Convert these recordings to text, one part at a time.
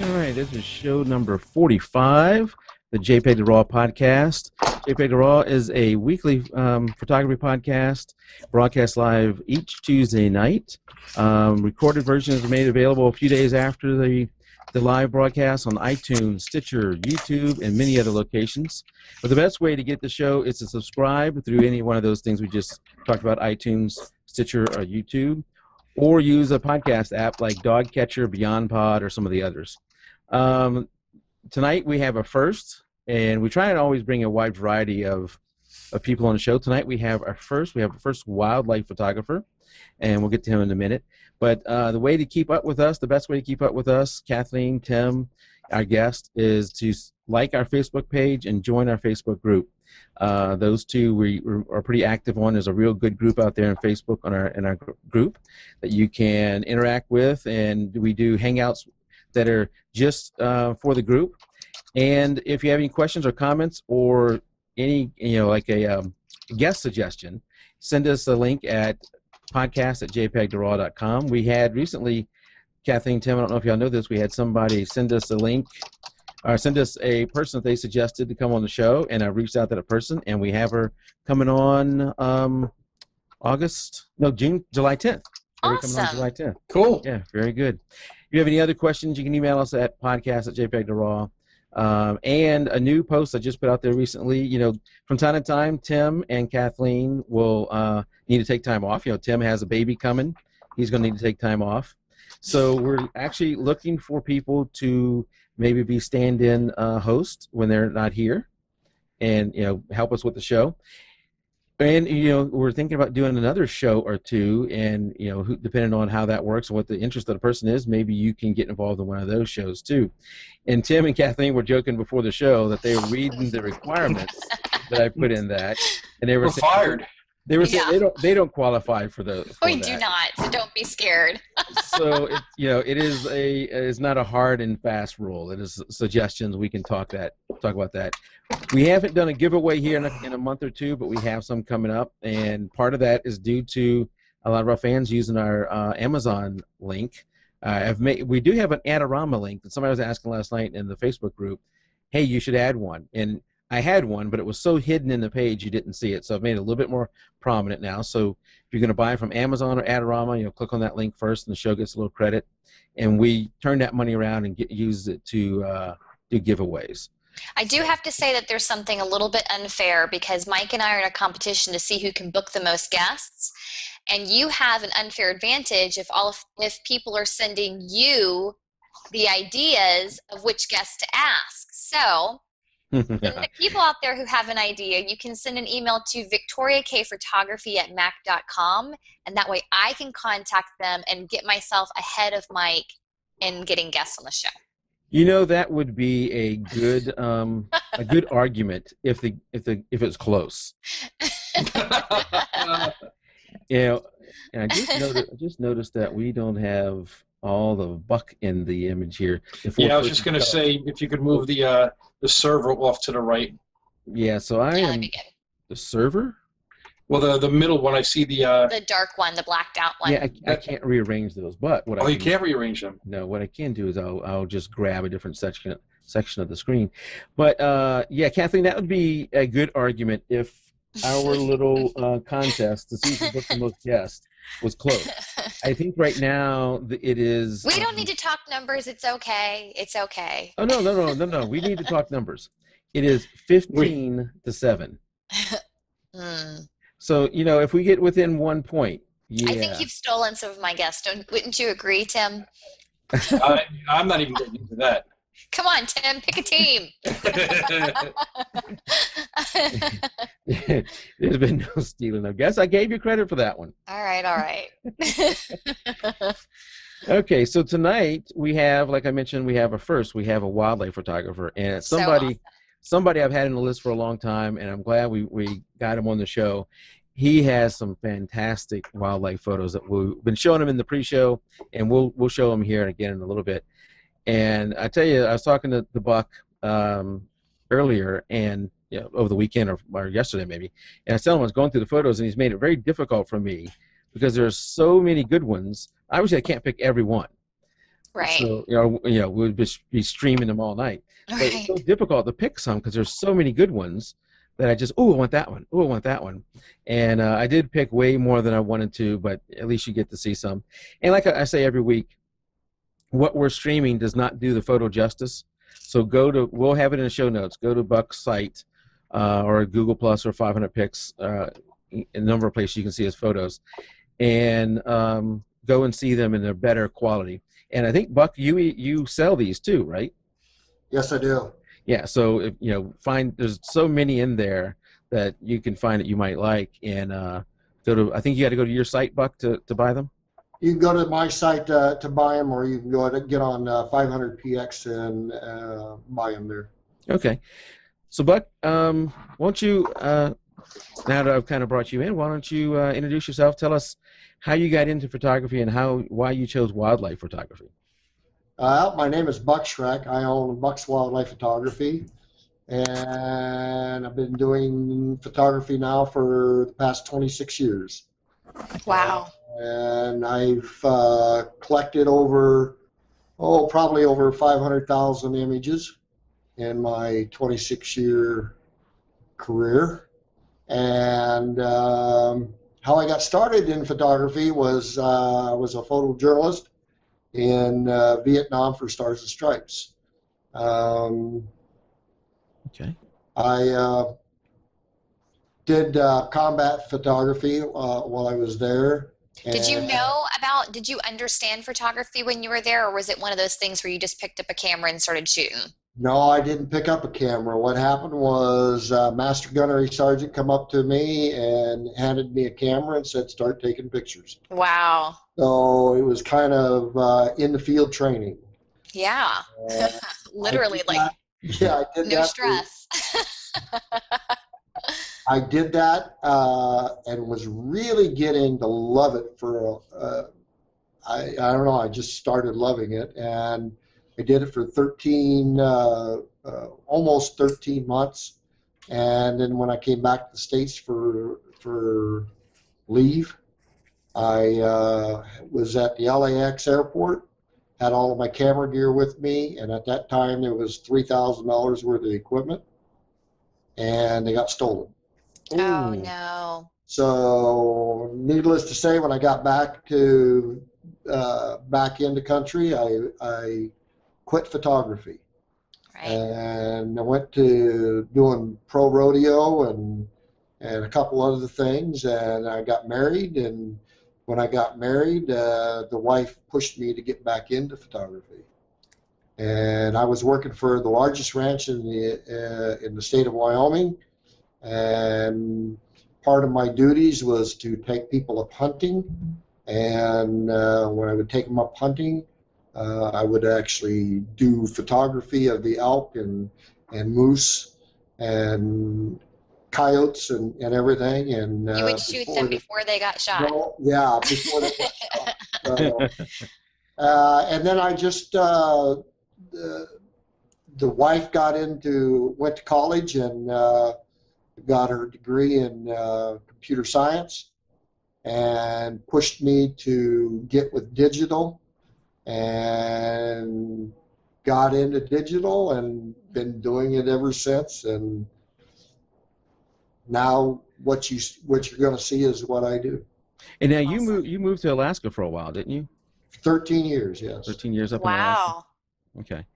All right, this is show number 45, the jpeg2RAW podcast. jpeg2RAW is a weekly photography podcast, broadcast live each Tuesday night. Recorded versions are made available a few days after the live broadcast on iTunes, Stitcher, YouTube, and many other locations. But the best way to get the show is to subscribe through any one of those things we just talked about, iTunes, Stitcher, or YouTube, or use a podcast app like Dogcatcher, Beyond Pod, or some of the others. Tonight we have a first, and we try and always bring a wide variety of people on the show. Tonight we have our first wildlife photographer, and we'll get to him in a minute. But the way to keep up with us, the best way to keep up with us, Kathleen, Tim, our guest, is to like our Facebook page and join our Facebook group. Those two we are pretty active on. There's a real good group out there on Facebook in our group that you can interact with, and we do hangouts that are just for the group. And if you have any questions or comments or any, like a guest suggestion, send us a link at podcast@jpeg2RAW.com. We had recently, Kathleen, Tim, I don't know if y'all know this, we had somebody send us a link, or send us a person that they suggested to come on the show, and I reached out to that person, and we have her coming on July 10th. Awesome. Coming on July 10th. Cool. Yeah, very good. If you have any other questions, you can email us at podcast@jpeg2RAW. And a new post I just put out there recently, from time to time, Tim and Kathleen will need to take time off. Tim has a baby coming. He's going to need to take time off. So we're actually looking for people to maybe be stand-in host when they're not here and, help us with the show. And, we're thinking about doing another show or two, and, depending on how that works and what the interest of the person is, maybe you can get involved in one of those shows, too. And Tim and Kathleen were joking before the show that they were reading the requirements that I put in that. And they were saying, fired. They were saying they don't qualify for the. We do not, so don't be scared. So, it's not a hard and fast rule. It is suggestions. We can talk about that. We haven't done a giveaway here in a month or two, but we have some coming up, and part of that is due to a lot of our fans using our Amazon link. We do have an Adorama link that somebody was asking last night in the Facebook group. Hey, you should add one, and I had one, but it was so hidden in the page you didn't see it. So I've made it a little bit more prominent now. So if you're going to buy from Amazon or Adorama, click on that link first, and the show gets a little credit, and we turn that money around and use it to do giveaways. I do have to say that there's something a little bit unfair, because Mike and I are in a competition to see who can book the most guests, and you have an unfair advantage if people are sending you the ideas of which guests to ask. So the people out there who have an idea, you can send an email to victoriakphotography@mac.com, and that way I can contact them and get myself ahead of Mike in getting guests on the show. That would be a good argument if it's close. And I just noticed that we don't have all the Buck in the image here. Yeah, I was just going to say, if you could move the server off to the right. Yeah, so I am the server. Well, the middle one, I see the dark one, the blacked out one. Yeah, I can't rearrange those, but you can't rearrange them. No, what I can do is I'll just grab a different section of the screen. But yeah, Kathleen, that would be a good argument if our little contest to see who booked the most guests was close. I think right now it is. We don't need to talk numbers. It's okay. It's okay. Oh no. We need to talk numbers. It is 15-7. So, if we get within 1 point, yeah. I think you've stolen some of my guests. Wouldn't you agree, Tim? I'm not even getting into that. Come on, Tim, pick a team. There's been no stealing of guests. I gave you credit for that one. All right. Okay, so tonight we have, like I mentioned, we have a wildlife photographer, and it's somebody I've had on the list for a long time, and I'm glad we got him on the show. He has some fantastic wildlife photos that we've been showing him in the pre-show, and we'll show him here again in a little bit. And I tell you, I was talking to Buck earlier, and over the weekend or yesterday maybe, and I was telling him I was going through the photos, and he's made it very difficult for me because there's so many good ones. Obviously, I can't pick every one. Right. So we'd be streaming them all night. But it's so Right. difficult to pick some because there's so many good ones that I just I want that one. I want that one. And I did pick way more than I wanted to, but at least you get to see some. And like I say every week, what we're streaming does not do the photo justice. So we'll have it in the show notes. Go to Buck's site or Google Plus or 500 Pics, a number of places you can see his photos, and go and see them in a better quality. And I think, Buck, you sell these too, right? Yes, I do. Yeah. So if, there's so many in there that you can find that you might like, and I think you got to go to your site, Buck, to buy them. You can go to my site to buy them, or you can get on 500px and buy them there. Okay. So, Buck, won't you, now that I've kind of brought you in, why don't you introduce yourself? Tell us how you got into photography and why you chose wildlife photography. My name is Buck Shreck. I own Buck's Wildlife Photography, and I've been doing photography now for the past 26 years. Wow. And I've collected probably over 500,000 images in my 26-year career. And how I got started in photography was I was a photojournalist in Vietnam for Stars and Stripes. Okay. I did combat photography while I was there. Did you understand photography when you were there, or was it one of those things where you just picked up a camera and started shooting? No, I didn't pick up a camera. What happened was Master Gunnery Sergeant come up to me and handed me a camera and said, start taking pictures. Wow. So it was kind of in the field training. Yeah. Literally, I did that. No stress. I did that and was really getting to love it for, I don't know, I just started loving it. And I did it for almost 13 months. And then when I came back to the States for leave, I was at the LAX airport, had all of my camera gear with me, and at that time there was $3,000 worth of equipment, and they got stolen. Oh, no. So needless to say, when I got back into country, I quit photography. Right. And I went to doing pro rodeo and a couple other things, and I got married. And when I got married, the wife pushed me to get back into photography. And I was working for the largest ranch in the state of Wyoming, and part of my duties was to take people up hunting. And when I would take them up hunting, I would actually do photography of the elk and moose and coyotes and everything. And you would shoot them before they got shot. No, yeah, before they got shot. So, and then I just the wife went to college and got her degree in computer science, and pushed me to get with digital, and got into digital and been doing it ever since. And now what you're going to see is what I do. And now you moved to Alaska for a while, didn't you? 13 years, yes. 13 years up in Alaska. Okay.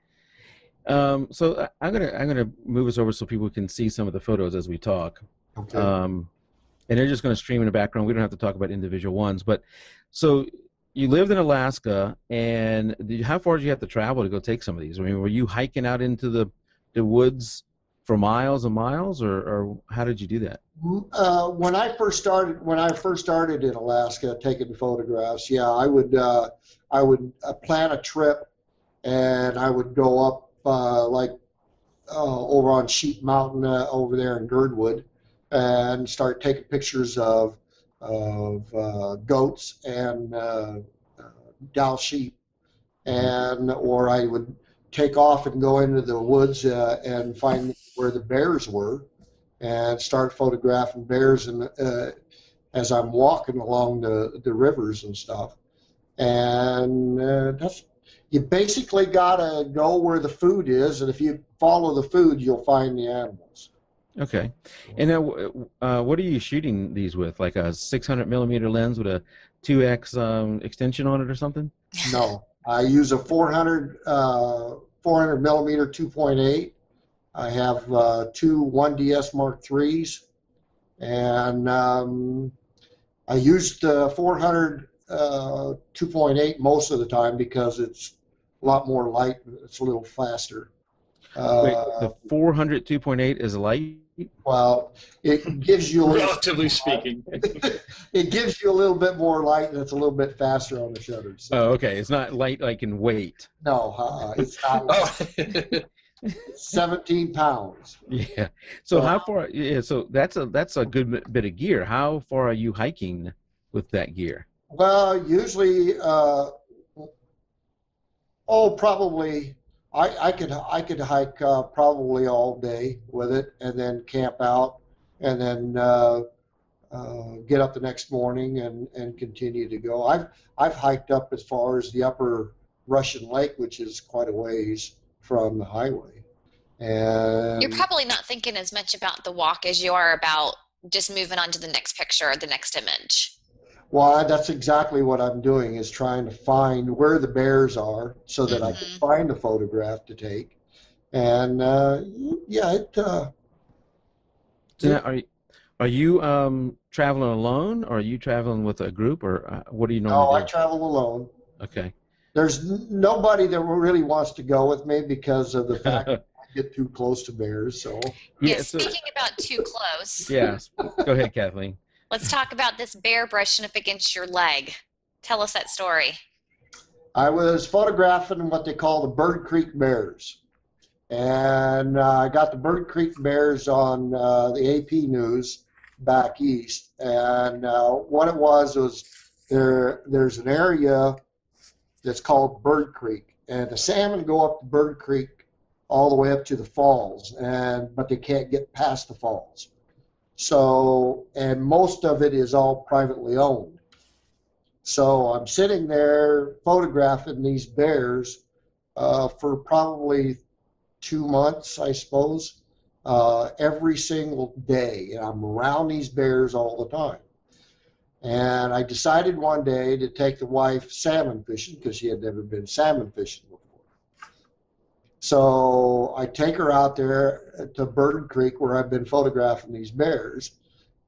So I'm gonna move us over so people can see some of the photos as we talk. Okay. And they're just going to stream in the background. We don't have to talk about individual ones. But so you lived in Alaska, and how far did you have to travel to go take some of these? I mean, were you hiking out into the woods for miles and miles, or how did you do that? When I first started in Alaska taking photographs, yeah, I would plan a trip, and I would go up over on Sheep Mountain over there in Girdwood, and start taking pictures of goats and Dow sheep, or I would take off and go into the woods and find where the bears were, and start photographing bears as I'm walking along the rivers and stuff. And You basically got to go where the food is, and if you follow the food, you'll find the animals. Okay. And now, what are you shooting these with? Like a 600 millimeter lens with a 2x extension on it or something? No, I use a 400 millimeter 2.8. I have two 1DS Mark IIIs, and I used the 400 2.8 most of the time because it's a lot more light. It's a little faster. Wait, the 400 2.8 is light? Well, it gives you Relatively speaking. It gives you a little bit more light, and it's a little bit faster on the shutters. So. Oh, okay. It's not light like in weight. No, it's not. Light. 17 pounds. Yeah. So how far? Yeah. So that's a good bit of gear. How far are you hiking with that gear? Well, usually, probably. I could hike probably all day with it, and then camp out, and then get up the next morning and continue to go. I've hiked up as far as the upper Russian Lake, which is quite a ways from the highway. And you're probably not thinking as much about the walk as you are about just moving on to the next picture or the next image. Well, that's exactly what I'm doing, is trying to find where the bears are so that I can find a photograph to take. And So now, are you traveling alone, or are you traveling with a group, or what do you normally do? I travel alone. Okay. There's nobody that really wants to go with me because of the fact that I get too close to bears. So speaking about too close. Yes. Go ahead, Kathleen. Let's talk about this bear brushing up against your leg. Tell us that story. I was photographing what they call the Bird Creek bears. And I got the Bird Creek bears on the AP News back east. And what it was there's an area that's called Bird Creek. And the salmon go up the Bird Creek all the way up to the falls, but they can't get past the falls. So, and most of it is all privately owned. So I'm sitting there photographing these bears for probably 2 months, I suppose, every single day. And I'm around these bears all the time. And I decided one day to take the wife salmon fishing because she had never been salmon fishing before. So I take her out there to Bird Creek where I've been photographing these bears,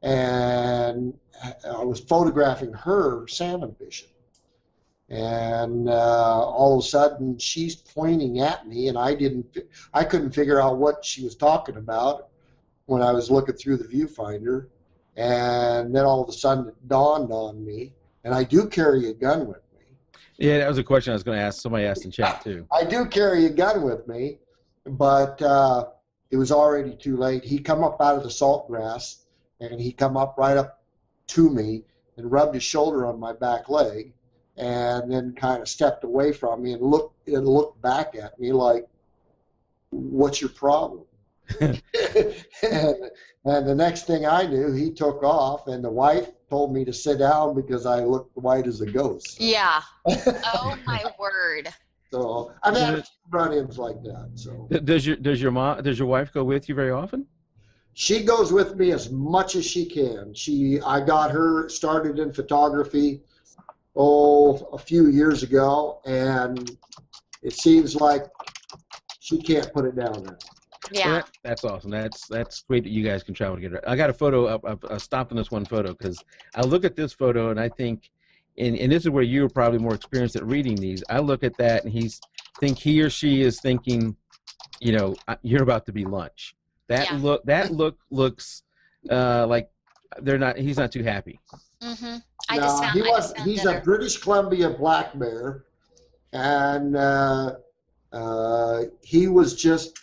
and I was photographing her salmon fishing. And all of a sudden she's pointing at me, and I couldn't figure out what she was talking about when I was looking through the viewfinder. And then all of a sudden it dawned on me, and I do carry a gun with me. Yeah, that was a question I was going to ask. Somebody asked in chat too. I do carry a gun with me, but it was already too late. He come up out of the salt grass, and he come up right up to me and rubbed his shoulder on my back leg, and then kind of stepped away from me and looked back at me like, "What's your problem?" and the next thing I knew, he took off, and the wife told me to sit down because I looked white as a ghost. Yeah. Oh my word. So I've had a few run-ins like that. So does your wife go with you very often? She goes with me as much as she can. I got her started in photography a few years ago, and it seems like she can't put it down now. Yeah. Well, that's awesome. That's great that you guys can travel together. I got a photo up. I stopped on this one photo because I look at this photo and I think, and this is where you're probably more experienced at reading these. I look at that and he or she is thinking, you're about to be lunch. That look looks like he's not too happy. Mm-hmm. He's a British Columbia black bear, and he was just.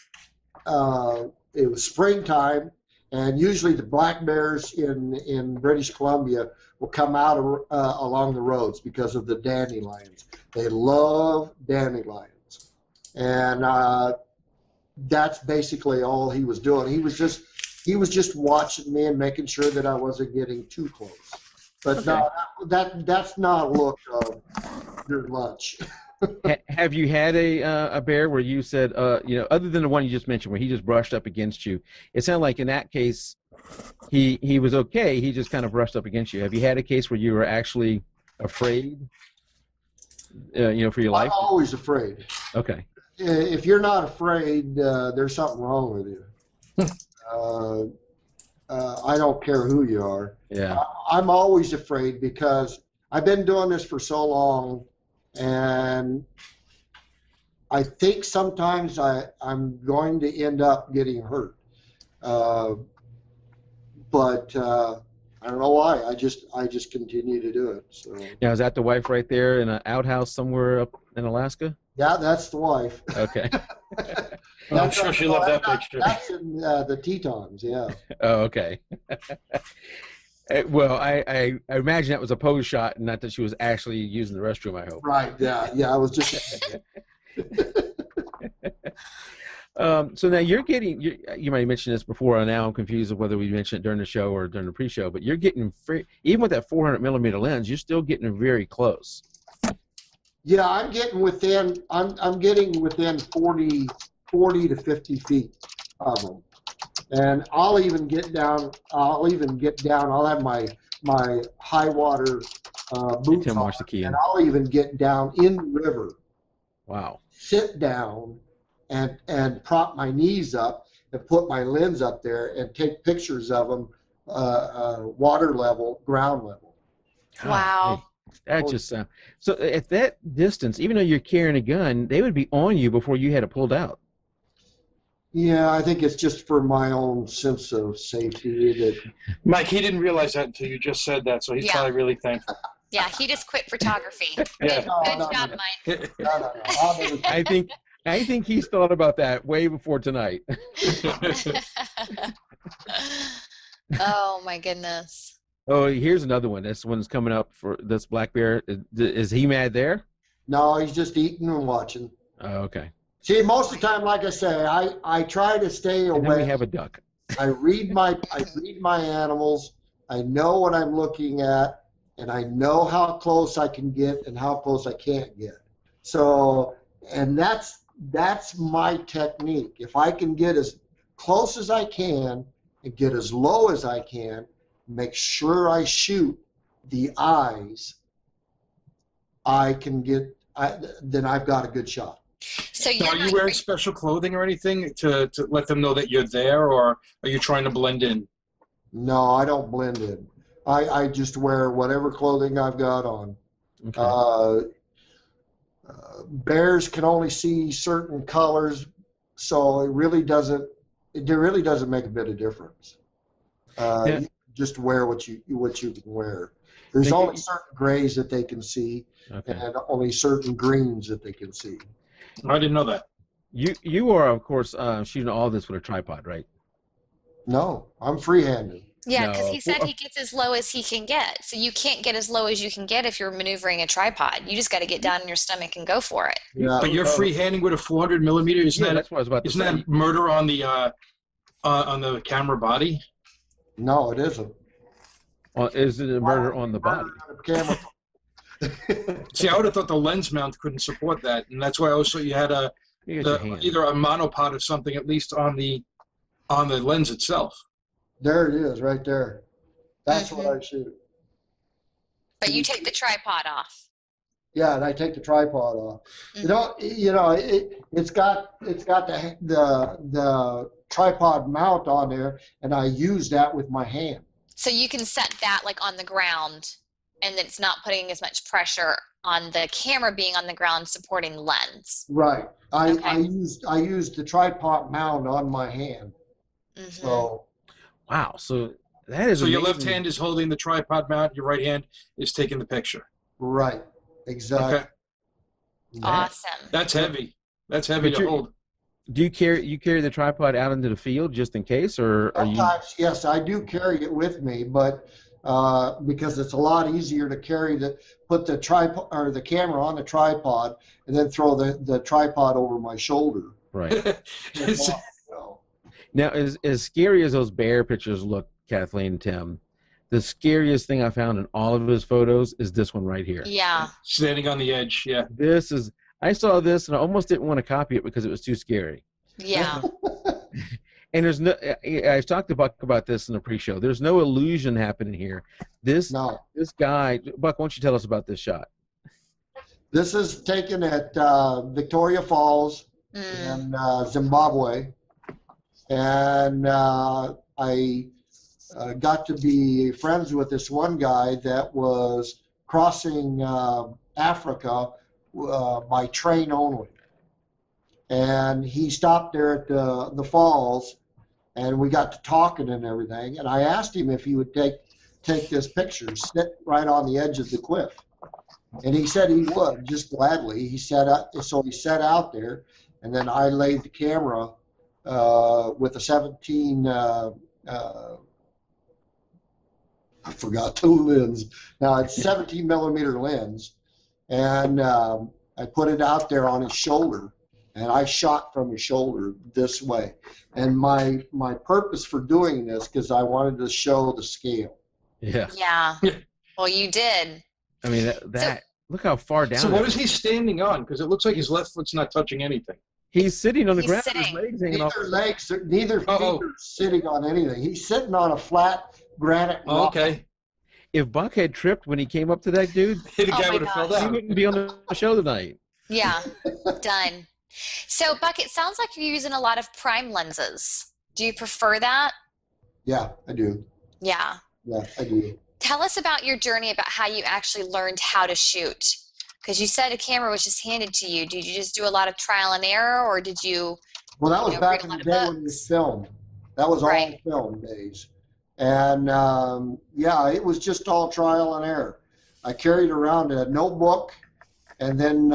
It was springtime, and usually the black bears in British Columbia will come out along the roads because of the dandelions. They love dandelions, and that's basically all he was doing. He was just watching me and making sure that I wasn't getting too close. But okay. No, that's not a look of your lunch. Have you had a bear where you said, you know, other than the one you just mentioned, where he just brushed up against you? It sounded like in that case, he was okay. He just kind of brushed up against you. Have you had a case where you were actually afraid, you know, for your life? I'm always afraid. Okay. If you're not afraid, there's something wrong with you. I don't care who you are. Yeah. I'm always afraid because I've been doing this for so long, and I think sometimes I'm going to end up getting hurt. But I don't know why. I just continue to do it. So. Now, is that the wife right there in an outhouse somewhere up in Alaska? Yeah, that's the wife. Okay. I'm sure she loved that picture. That's in the Tetons, yeah. Oh, okay. Well, I imagine that was a pose shot, and not that she was actually using the restroom, I hope. Right, yeah, I was just... So now you're getting, you might have mentioned this before, and now I'm confused of whether we mentioned it during the show or during the pre-show, but you're getting, even with that 400 millimeter lens, you're still getting very close. Yeah, I'm getting within, I'm getting within 40 to 50 feet of them. And I'll even get down, I'll have my high water boots Tim, on, watch the key and I'll even get down in the river. Wow. Sit down and prop my knees up and put my lens up there and take pictures of them water level, ground level. Wow. That just sounds... So at that distance, even though you're carrying a gun, they would be on you before you had it pulled out. Yeah, I think it's just for my own sense of safety. That Mike, he didn't realize that until you just said that, so he's probably really thankful. Yeah, he just quit photography. Yeah. Good job, Mike. No. I think he's thought about that way before tonight. Oh my goodness. Oh, here's another one. This one's coming up for this black bear. Is he mad there? No, he's just eating and watching. Oh, okay. See, most of the time, like I say, I try to stay away. And then we have a duck. I read my animals. I know what I'm looking at, and I know how close I can get and how close I can't get. So, and that's my technique. If I can get as close as I can and get as low as I can, make sure I shoot the eyes, then I've got a good shot. So Are you wearing special clothing or anything to let them know that you're there, or are you trying to blend in? No, I don't blend in. I just wear whatever clothing I've got on. Okay. Bears can only see certain colors, so it really doesn't make a bit of difference. You just wear what you can wear. There's only certain grays that they can see, and only certain greens that they can see. I didn't know that. You are, of course, shooting all this with a tripod, right? No, I'm freehanded. Yeah, because he said he gets as low as he can get. So you can't get as low as you can get if you're maneuvering a tripod. You just got to get down on your stomach and go for it. Yeah. But you're freehanding with a 400 millimeter. That's what I was about to say. Isn't that murder on the camera body? No, it isn't. Is it a murder on the body? Camera. See, I would have thought the lens mount couldn't support that, and that's why also you had either a monopod or something at least on the lens itself. There it is, right there. That's what I shoot. But you take the tripod off. Yeah, and I take the tripod off. It's got the tripod mount on there, and I use that with my hand. So you can set that like on the ground, and it's not putting as much pressure on the camera being on the ground supporting the lens. Right. I used the tripod mount on my hand. So. Wow. So that is. So your left hand is holding the tripod mount. Your right hand is taking the picture. Right. Exactly. Okay. Awesome. That's heavy. That's heavy to hold. Do you carry the tripod out into the field just in case, or are sometimes, you? Yes, I do carry it with me, but because it's a lot easier to put the tripod or the camera on the tripod and then throw the tripod over my shoulder. Right. Now, as scary as those bear pictures look, Kathleen and Tim, the scariest thing I found in all of his photos is this one right here. Yeah. Standing on the edge. Yeah. This is. I saw this and I almost didn't want to copy it because it was too scary. Yeah. And there's no, I've talked to Buck about this in the pre-show. There's no illusion happening here. This guy, Buck, why don't you tell us about this shot? This is taken at Victoria Falls in Zimbabwe, and I got to be friends with this one guy that was crossing Africa by train only. And he stopped there at the falls, and we got to talking and everything. And I asked him if he would take this picture, sit right on the edge of the cliff. And he said he would, just gladly. He sat out there, and then I laid the camera with a 17. I forgot the lens. Now it's 17 millimeter lens, and I put it out there on his shoulder, and I shot from his shoulder this way. And my purpose for doing this, because I wanted to show the scale. Yeah. Yeah. Well, you did. I mean, look how far down. So what is he standing on? Because it looks like his left foot's not touching anything. He's sitting on the ground. Sitting. His legs hanging off. Neither feet are sitting on anything. He's sitting on a flat granite rock. Okay. If Buck had tripped when he came up to that dude, The guy would have fell he down. wouldn't be on the show tonight. Yeah. Done. So, Buck, it sounds like you're using a lot of prime lenses. Do you prefer that? Yeah, I do. Yeah. Yeah, I do. Tell us about your journey, about how you actually learned how to shoot. Because you said a camera was just handed to you. Did you just do a lot of trial and error, or did you? Well, that was back in read a the lot day of when it was filmed. That was all film days. And yeah, it was just all trial and error. I carried around a notebook, and then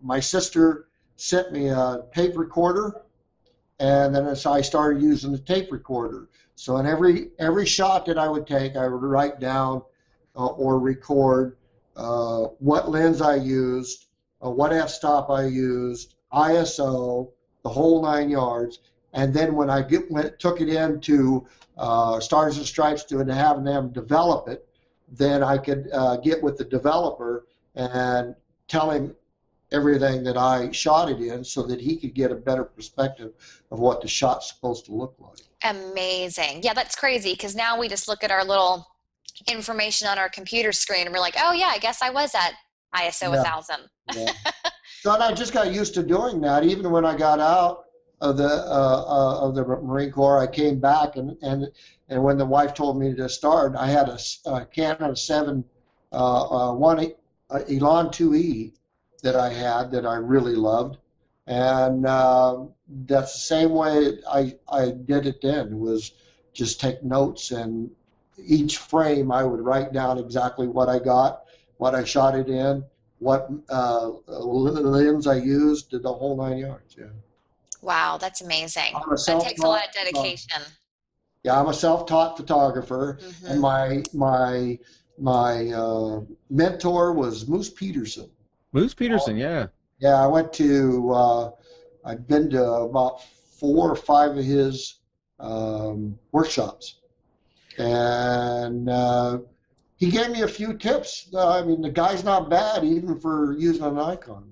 my sister sent me a tape recorder, and then I started using the tape recorder. So in every shot that I would take, I would write down or record what lens I used, what f-stop I used, ISO, the whole 9 yards. And then when I took it into Stars and Stripes to having them develop it, then I could get with the developer and tell him everything that I shot it in, so that he could get a better perspective of what the shot's supposed to look like. Amazing. Yeah, that's crazy, because now we just look at our little information on our computer screen and we're like, oh yeah, I guess I was at ISO 1000. Yeah. So I just got used to doing that. Even when I got out of the Marine Corps, I came back, and when the wife told me to start, I had a Canon 7 Elan 2E that I had that I really loved, and that's the same way I did it then, was just take notes, and each frame I would write down exactly what I got, what I shot it in, what lens I used, did the whole 9 yards. Yeah. Wow, that's amazing. That takes a lot of dedication. Yeah, I'm a self-taught photographer, and my mentor was Moose Peterson. Moose Peterson, yeah. Yeah, I went to, I've been to about 4 or 5 of his workshops. And he gave me a few tips. I mean, the guy's not bad, even for using a Nikon.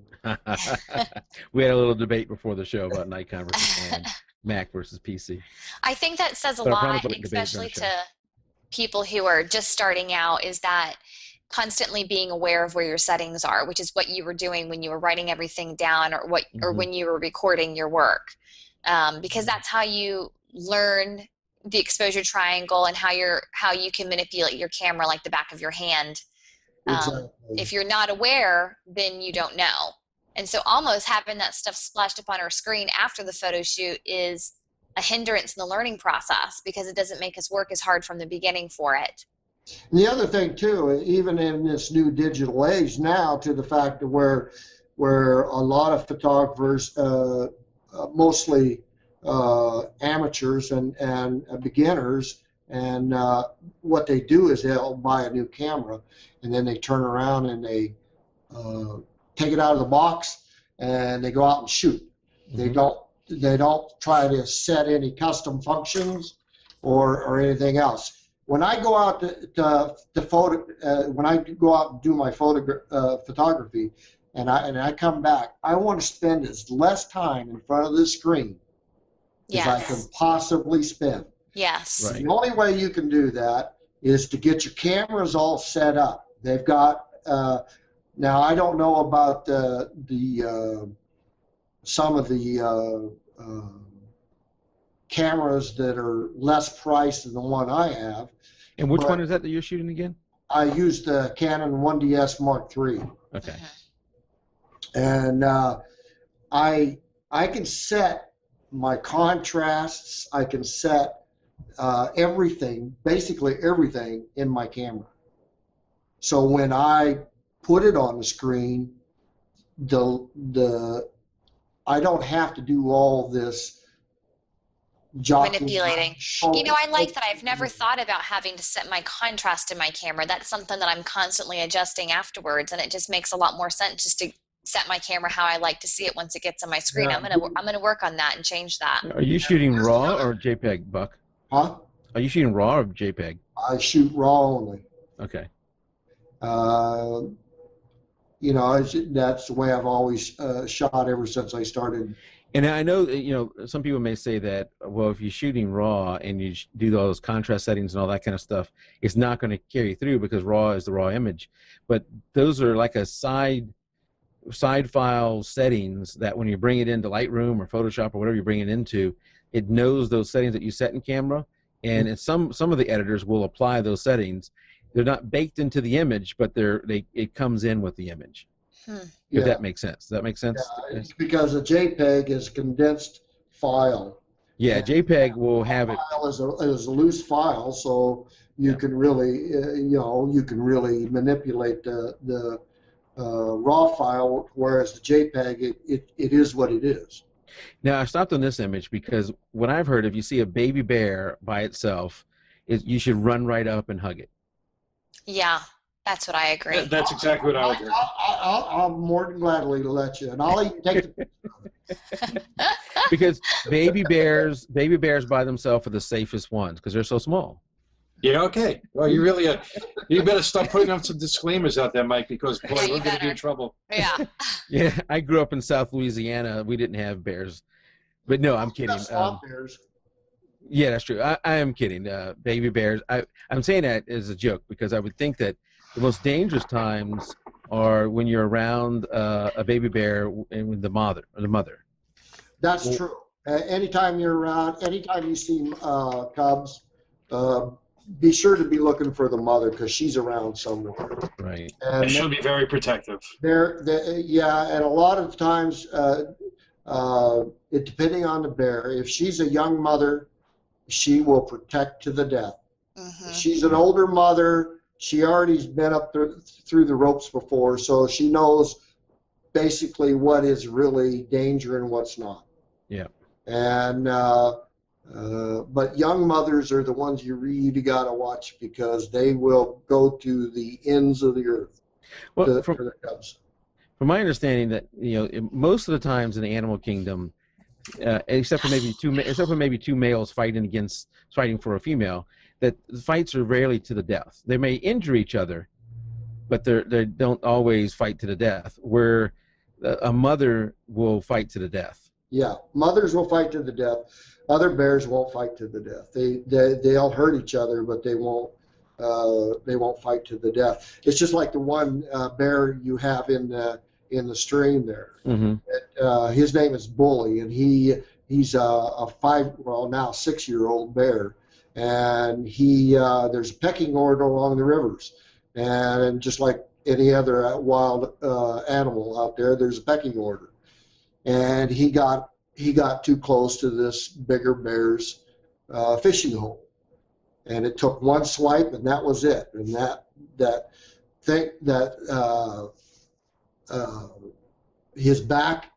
We had a little debate before the show about Nikon versus Mac versus PC. I think that says a lot, especially to people who are just starting out, is that constantly being aware of where your settings are, which is what you were doing when you were writing everything down, or when you were recording your work, because that's how you learn the exposure triangle and how you can manipulate your camera like the back of your hand. Exactly. If you're not aware, then you don't know. And so almost having that stuff splashed up on our screen after the photo shoot is a hindrance in the learning process, because it doesn't make us work as hard from the beginning for it. And the other thing too, even in this new digital age now, to the fact that where a lot of photographers, mostly amateurs and beginners, and what they do is they'll buy a new camera, and then they turn around and they take it out of the box and they go out and shoot. They don't try to set any custom functions or anything else. When I go out to photo, when I go out and do my photography, and I come back, I want to spend as less time in front of the screen as I can possibly spend. Yes. Right. The only way you can do that is to get your cameras all set up. They've got now I don't know about some of the cameras that are less priced than the one I have. And which one is that you're shooting again? I used the Canon 1DS Mark III. Okay. And I can set my contrasts. I can set everything, basically everything, in my camera. So when I put it on the screen, I don't have to do all this manipulating. You know, I like that. I've never thought about having to set my contrast in my camera. That's something that I'm constantly adjusting afterwards, and it just makes a lot more sense just to set my camera how I like to see it once it gets on my screen. Yeah. I'm gonna work on that and change that. Are you shooting RAW or JPEG, Buck? Huh? Are you shooting RAW or JPEG? I shoot RAW only. Okay. You know, that's the way I've always shot ever since I started. And I know, you know, some people may say that, well, if you're shooting RAW and you do all those contrast settings and all that kind of stuff, it's not going to carry through because RAW is the raw image. But those are like a side file settings that when you bring it into Lightroom or Photoshop or whatever you bring it into, it knows those settings that you set in camera. And it's some of the editors will apply those settings. They're not baked into the image, but it comes in with the image. If that makes sense. Does that make sense? Yeah, it's because a JPEG is a condensed file. Yeah, JPEG will have it. File is a loose file, so you can really, you can really manipulate the raw file, whereas the JPEG, it is what it is. Now, I stopped on this image because what I've heard, if you see a baby bear by itself, you should run right up and hug it. Yeah, that's what I agree. That's exactly what I would agree. I'll more than gladly let you, and I'll even take the Because baby bears by themselves are the safest ones because they're so small. Yeah, okay. Well, you really, you better start putting up some disclaimers out there, Mike, because boy, we're going to be in trouble. Yeah. Yeah, I grew up in South Louisiana. We didn't have bears, but no, I'm kidding. bears. Yeah, that's true. I am kidding. Baby bears. I'm saying that as a joke because I would think that the most dangerous times are when you're around a baby bear and with the mother. That's true. Anytime you're around, anytime you see cubs, be sure to be looking for the mother because she's around somewhere. Right. And she'll be very protective. Yeah, and a lot of times, depending on the bear, if she's a young mother, she will protect to the death. Mm-hmm. If she's an older mother, she already's been up through the ropes before, so she knows basically what is really danger and what's not. Yeah. And but young mothers are the ones you really got to watch because they will go to the ends of the earth for their cubs. From my understanding, that most of the times in the animal kingdom, except for maybe two males fighting for a female, that the fights are rarely to the death. They may injure each other, but they don't always fight to the death. Where a mother will fight to the death. Yeah, mothers will fight to the death. Other bears won't fight to the death. They'll hurt each other, but they won't fight to the death. It's just like the one bear you have in the stream there. Mm-hmm. His name is Bully, and he's a 6-year-old bear, and there's a pecking order along the rivers, and just like any other wild animal out there, there's a pecking order, and he got too close to this bigger bear's fishing hole, and it took one swipe, and that was it. And his back.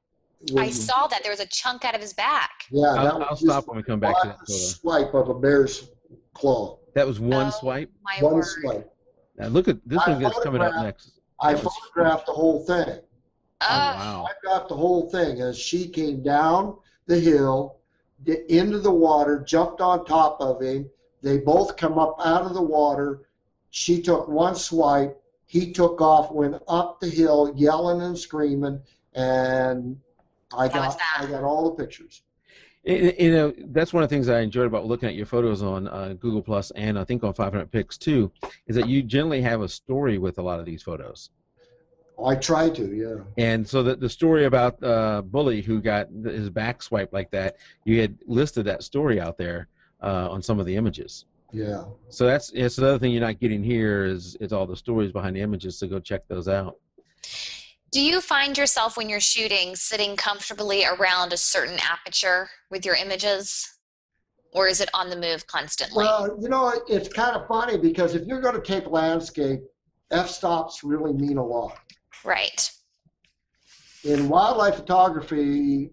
I saw that there was a chunk out of his back. Yeah, I'll stop when we come back to that photo. Swipe of a bear's claw. That was one swipe. One swipe. Now look at this one that's coming up next. I photographed the whole thing. Oh, wow. I got the whole thing as she came down the hill, into the water, jumped on top of him. They both come up out of the water. She took one swipe, he took off, went up the hill, yelling and screaming, and I got all the pictures. You know, that's one of the things I enjoyed about looking at your photos on Google Plus, and I think on 500 Pics too, is that you generally have a story with a lot of these photos. I try to, yeah. And so the story about Bully who got his back swiped like that, you had listed that story out there on some of the images. Yeah. So that's the other thing you're not getting here is all the stories behind the images. So go check those out. Do you find yourself when you're shooting sitting comfortably around a certain aperture with your images, or is it on the move constantly? Well, you know, it's kind of funny because if you're going to take landscape, f-stops really mean a lot. Right. In wildlife photography,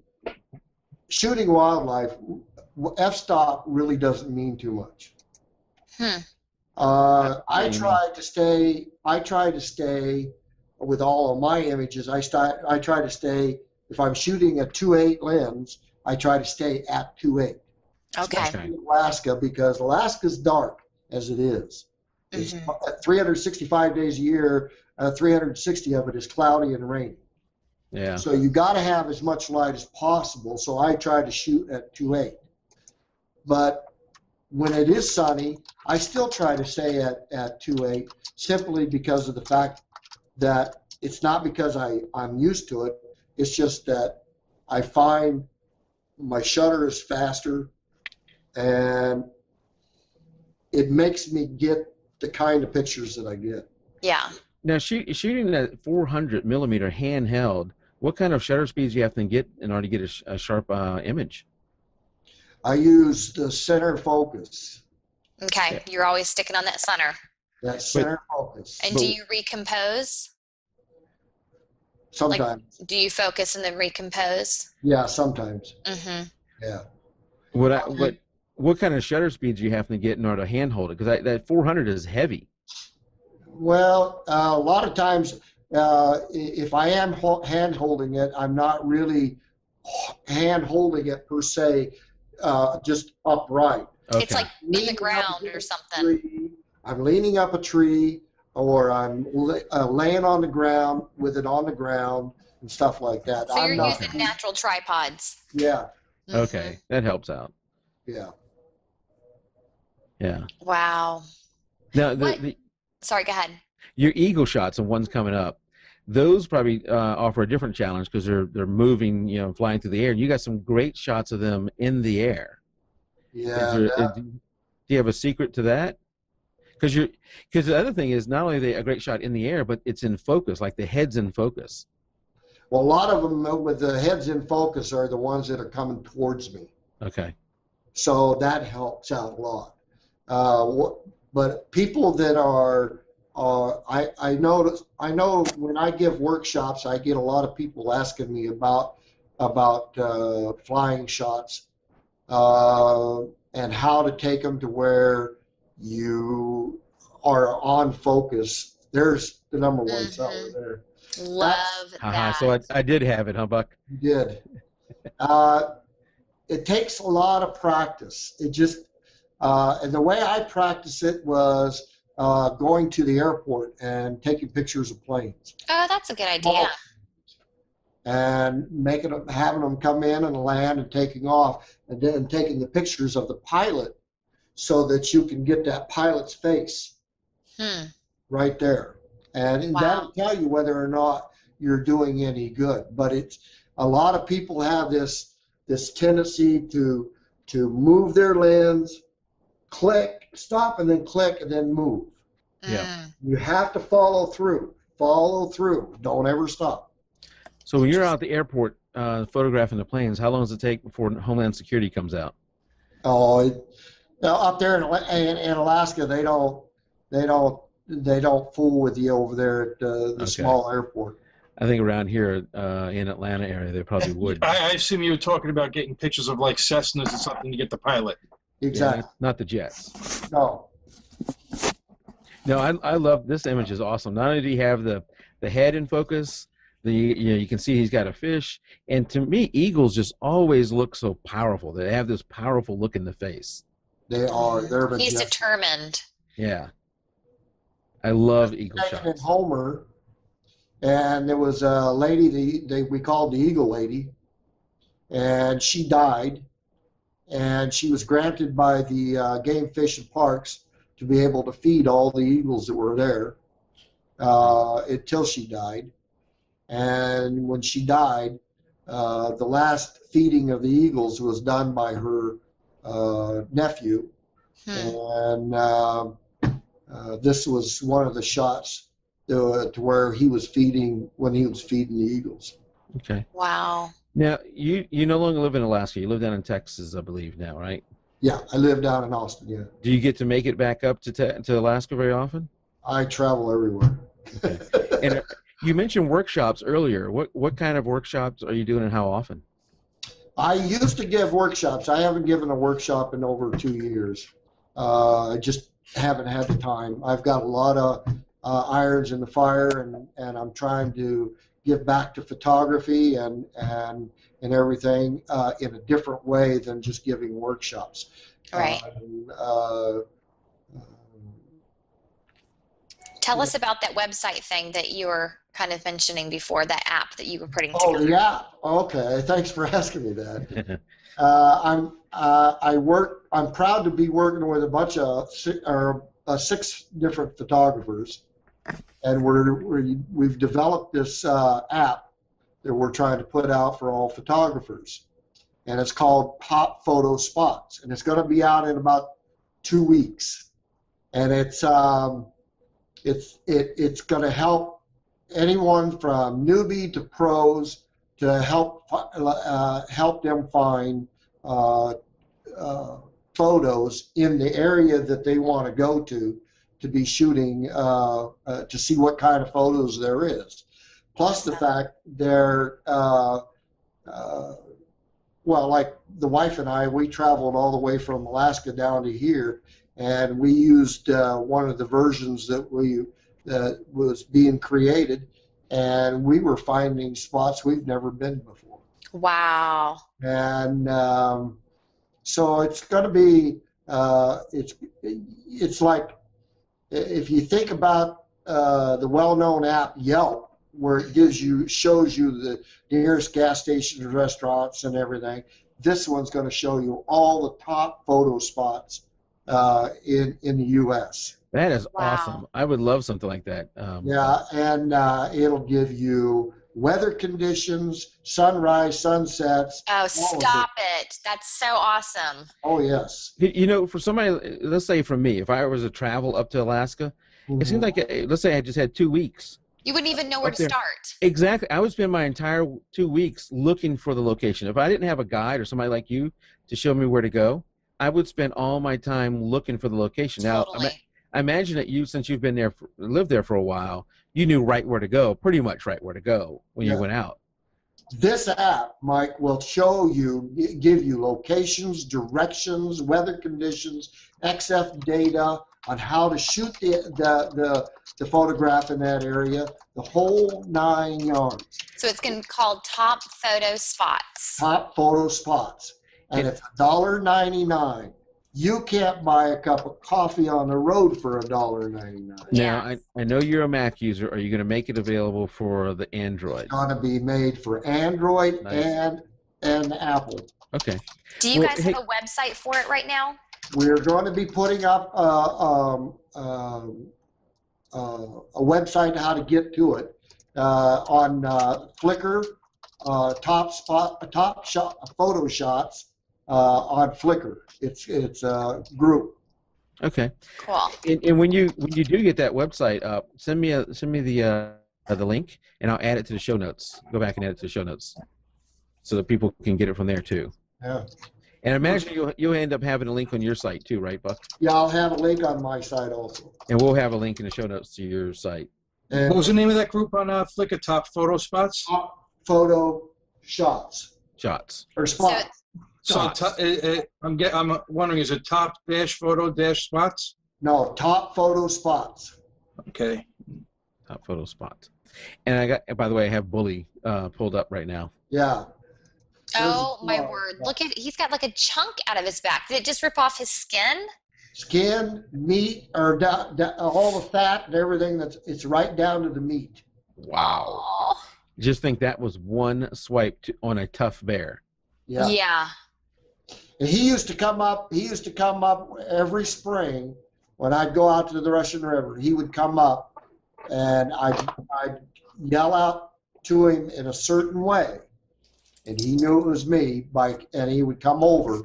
shooting wildlife, f-stop really doesn't mean too much. I try to stay with all of my images. I try to stay, if I'm shooting a 2.8 lens, I try to stay at 2.8. Okay. Especially in Alaska, because Alaska's dark as it is. It's 365 days a year, 360 of it is cloudy and rainy. Yeah. So you got to have as much light as possible. So I try to shoot at 2.8. But when it is sunny, I still try to stay at 2.8, simply because of the fact that it's not because I'm used to it. It's just that I find my shutter is faster, and it makes me get the kind of pictures that I get. Yeah. Now, shooting that 400 millimeter handheld, what kind of shutter speeds do you have to get in order to get a sharp image? I use the center focus. Okay. You're always sticking on that center. That center focus. And do you recompose? Sometimes. Like, do you focus and then recompose? Yeah, sometimes. Mm-hmm. Yeah. What kind of shutter speeds do you have to get in order to handhold it? Because that 400 is heavy. Well, a lot of times, if I am hand holding it, I'm not really hand holding it per se, just upright. Okay. It's like in the ground or something. I'm leaning up a tree, or I'm laying on the ground with it on the ground and stuff like that. So you're using natural tripods. Yeah. Mm-hmm. Okay, that helps out. Yeah. Yeah. Wow. Now, sorry, go ahead. Your eagle shots and ones coming up, those probably offer a different challenge because they're moving, you know, flying through the air. And you got some great shots of them in the air. Yeah. Do you have a secret to that? Because the other thing is not only are they a great shot in the air, but it's in focus, like the head's in focus. Well, a lot of them with the heads in focus are the ones that are coming towards me. Okay. So that helps out a lot. But people that are, I know when I give workshops, I get a lot of people asking me about flying shots and how to take them to where you are on focus. There's the number one seller there. Love that. So I did have it, huh, Buck? You did. It takes a lot of practice. It just, and the way I practice it was going to the airport and taking pictures of planes. Oh, that's a good idea. And having them come in and land and taking off, and then taking the pictures of the pilot so that you can get that pilot's face right there. And that'll tell you whether or not you're doing any good. But it's a lot of people have this tendency to move their lens, click, stop, and then click, and then move. Yeah. You have to follow through. Follow through. Don't ever stop. So when you're out at the airport photographing the planes, how long does it take before Homeland Security comes out? Oh, up there in Alaska, they don't fool with you over there at the small airport. I think around here in Atlanta area, they probably would. I assume you were talking about getting pictures of like Cessnas or something to get the pilot. Exactly. Yeah, not the jets. No. No, I love this image. Is awesome. Not only do you have the head in focus, you can see he's got a fish, and to me, eagles just always look so powerful. They have this powerful look in the face. They are. They're He's determined. Yeah. I love eagle shots. In Homer, and there was a lady we called the Eagle Lady, and she died, and she was granted by the Game, Fish, and Parks to be able to feed all the eagles that were there until she died. And when she died, the last feeding of the eagles was done by her nephew, and this was one of the shots to where he was feeding when he was feeding the eagles. Okay. Wow. Now you no longer live in Alaska. You live down in Texas, I believe now, right? Yeah, I live down in Austin. Yeah. Do you get to make it back up to Alaska very often? I travel everywhere. Okay. And you mentioned workshops earlier. What kind of workshops are you doing, and how often? I used to give workshops. I haven't given a workshop in over 2 years. I just haven't had the time. I've got a lot of irons in the fire, and I'm trying to give back to photography and everything in a different way than just giving workshops. Right. Tell us about that website thing that you were kind of mentioning before, that app that you were putting together. Oh, the app. Okay, thanks for asking me that. I'm proud to be working with a bunch of 6 different photographers, and we've developed this app that we're trying to put out for all photographers, and it's called Pop Photo Spots, and it's going to be out in about 2 weeks, and it's going to help anyone from newbie to pros to help them find photos in the area that they want to go to be shooting to see what kind of photos there is. Plus the fact they're well, like the wife and I, we traveled all the way from Alaska down to here, and we used one of the versions that was being created, and we were finding spots we've never been before. Wow. And so it's going to be it's like, if you think about the well-known app Yelp, where it shows you the nearest gas stations, restaurants, and everything, this one's going to show you all the top photo spots in the U.S. That is awesome. I would love something like that. Yeah, and it'll give you weather conditions, sunrise, sunsets. Oh, stop it. That's so awesome. Oh, yes. You know, for somebody, let's say for me, if I was to travel up to Alaska, it seems like, let's say I just had 2 weeks. You wouldn't even know where to start. Exactly. I would spend my entire 2 weeks looking for the location. If I didn't have a guide or somebody like you to show me where to go, I would spend all my time looking for the location. Totally. Now, I imagine that you, since you've been there, lived there for a while, you knew right where to go, pretty much right where to go when you went out. This app, Mike, will show you, give you locations, directions, weather conditions, XF data on how to shoot the photograph in that area, the whole 9 yards. So it's going to be called Top Photo Spots. Top Photo Spots. And it's $1.99. You can't buy a cup of coffee on the road for $1.99. Now, I know you're a Mac user. Are you going to make it available for the Android? It's going to be made for Android and Apple. Okay. Do you guys have a website for it right now? We're going to be putting up a website how to get to it on Flickr, top photo shots on Flickr. It's a group. Okay. Cool. And when you do get that website up, send me the link, and I'll add it to the show notes. Go back and add it to the show notes, so that people can get it from there too. Yeah. And I imagine you'll end up having a link on your site too, right, Buck? Yeah, I'll have a link on my site also. And we'll have a link in the show notes to your site. And what was the name of that group on Flickr? Top Photo Spots? Top Photo Shots. Shots. Or Spots. So I'm wondering, is it top photo spots? No, Top Photo Spots. Okay. Top Photo Spots. And I got, by the way, I have Bully pulled up right now. Yeah. Oh my word! Look at, he's got like a chunk out of his back. Did it just rip off his skin? Skin, meat, or all the fat and everything. It's right down to the meat. Wow. Oh. Just think that was one swipe on a tough bear. Yeah. Yeah. And he used to come up. He used to come up every spring when I'd go out to the Russian River. He would come up, and I'd yell out to him in a certain way, and he knew it was me. And he would come over,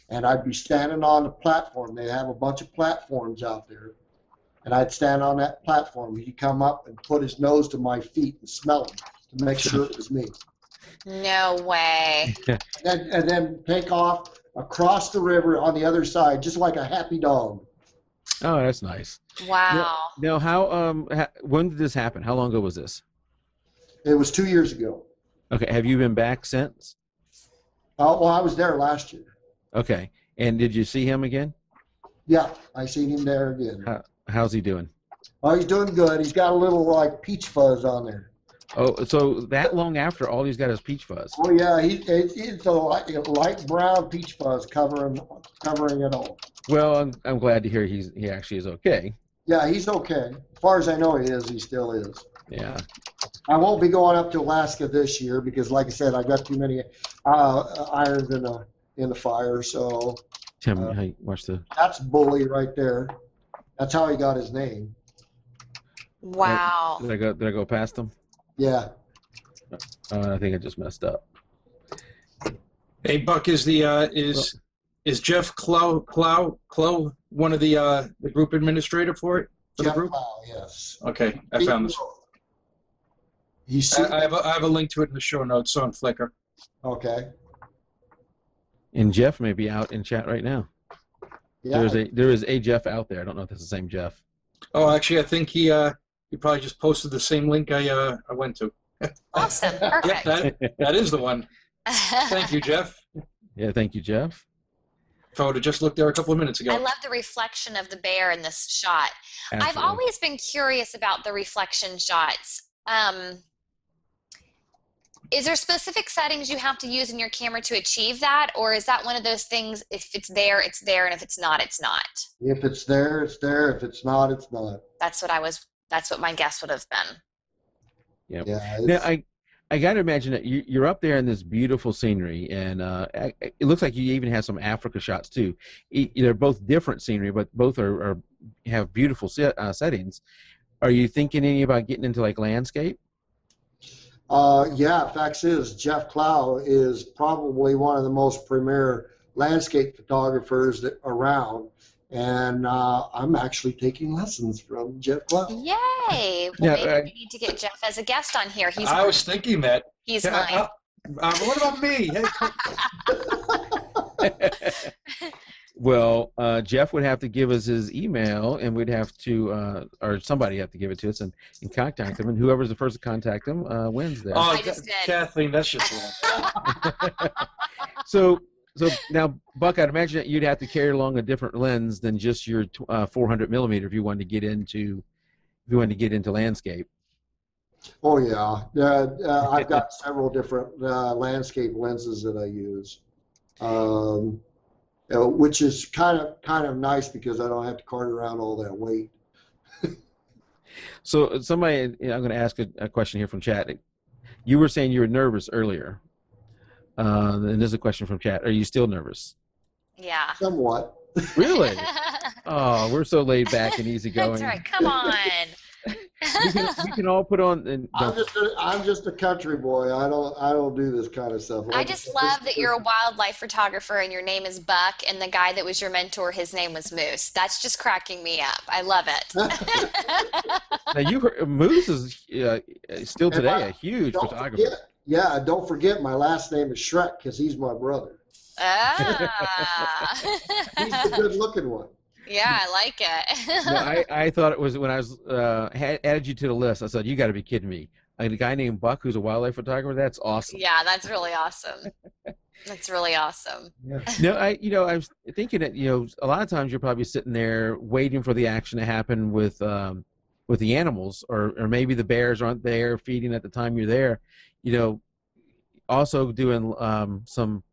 and I'd be standing on the platform. They have a bunch of platforms out there, and I'd stand on that platform. He'd come up and put his nose to my feet and smell them to make sure it was me. No way. And then take off across the river on the other side, just like a happy dog. Oh, that's nice. Wow. Now, when did this happen? How long ago was this? It was 2 years ago. Okay, have you been back since? Well, I was there last year. Okay, and did you see him again? Yeah, I seen him there again. How's he doing? Oh, he's doing good. He's got a little like peach fuzz on there. Oh, so that long after, all he's got is peach fuzz. Oh yeah, it's a light brown peach fuzz covering it all. Well, I'm glad to hear he actually is okay. Yeah, he's okay. As far as I know, he is. He still is. Yeah. I won't be going up to Alaska this year because, like I said, I got too many irons in the fire. So Tim, hey, watch the. That's Bully right there. That's how he got his name. Wow. Did I go past him? Yeah. I think I just messed up. Hey, Buck, is Jeff Clow one of the group administrator for it? For Jeff the group? Clow, yes. Okay, I found this. I have a link to it in the show notes on Flickr. Okay. And Jeff may be out in chat right now. Yeah. There is a Jeff out there. I don't know if it's the same Jeff. Oh, actually, I think he probably just posted the same link I went to. Awesome. Perfect. Yep, that is the one. Thank you, Jeff. Yeah, thank you, Jeff. If I would have just looked there a couple of minutes ago. I love the reflection of the bear in this shot. Absolutely. I've always been curious about the reflection shots. Is there specific settings you have to use in your camera to achieve that, or is that one of those things, if it's there, it's there, and if it's not, it's not? If it's there, it's there. If it's not, it's not. That's what my guess would have been. Yep. Yeah. Now, I got to imagine that you're up there in this beautiful scenery, and it looks like you even have some Africa shots too. They're both different scenery, but both have beautiful settings. Are you thinking any about getting into like landscape? Yeah, facts is Jeff Clow is probably one of the most premier landscape photographers around, and I'm actually taking lessons from Jeff Clow. Yay! Well, maybe we need to get Jeff as a guest on here. I was thinking that. He's mine. What about me? Well, Jeff would have to give us his email, and we'd have to, or somebody have to give it to us and contact him, and whoever's the first to contact him wins that. Oh, I just did. Kathleen, that's just wrong. So now, Buck, I'd imagine that you'd have to carry along a different lens than just your 400 millimeter if you wanted to get into landscape. Oh yeah, I've got several different landscape lenses that I use, which is kind of nice because I don't have to cart around all that weight. So somebody, I'm going to ask a question here from chat. You were saying you were nervous earlier. And there's a question from chat. Are you still nervous? Yeah. Somewhat. Really? Oh, we're so laid back and easygoing. That's right. Come on. we can all put on. And I'm just a country boy. I don't do this kind of stuff. I just love that you're a wildlife photographer and your name is Buck, and the guy that was your mentor, his name was Moose. That's just cracking me up. I love it. Now Moose is still today a huge photographer. Yeah, don't forget my last name is Shreck because he's my brother. Ah. He's the good-looking one. Yeah, I like it. No, I thought it was when I was added you to the list. I said, you got to be kidding me. A guy named Buck who's a wildlife photographer. That's awesome. Yeah, that's really awesome. That's really awesome. Yeah. No, I was thinking that a lot of times you're probably sitting there waiting for the action to happen with the animals, or maybe the bears aren't there feeding at the time you're there. Also doing some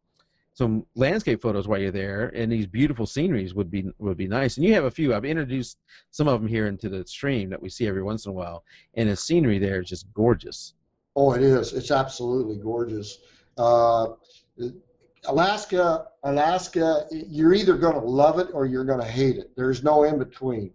some landscape photos while you're there, and these beautiful sceneries would be nice. And you have a few. I've introduced some of them here into the stream that we see every once in a while, and the scenery there is just gorgeous. Oh, it is. It's absolutely gorgeous. Alaska, you're either going to love it or you're going to hate it. There's no in between.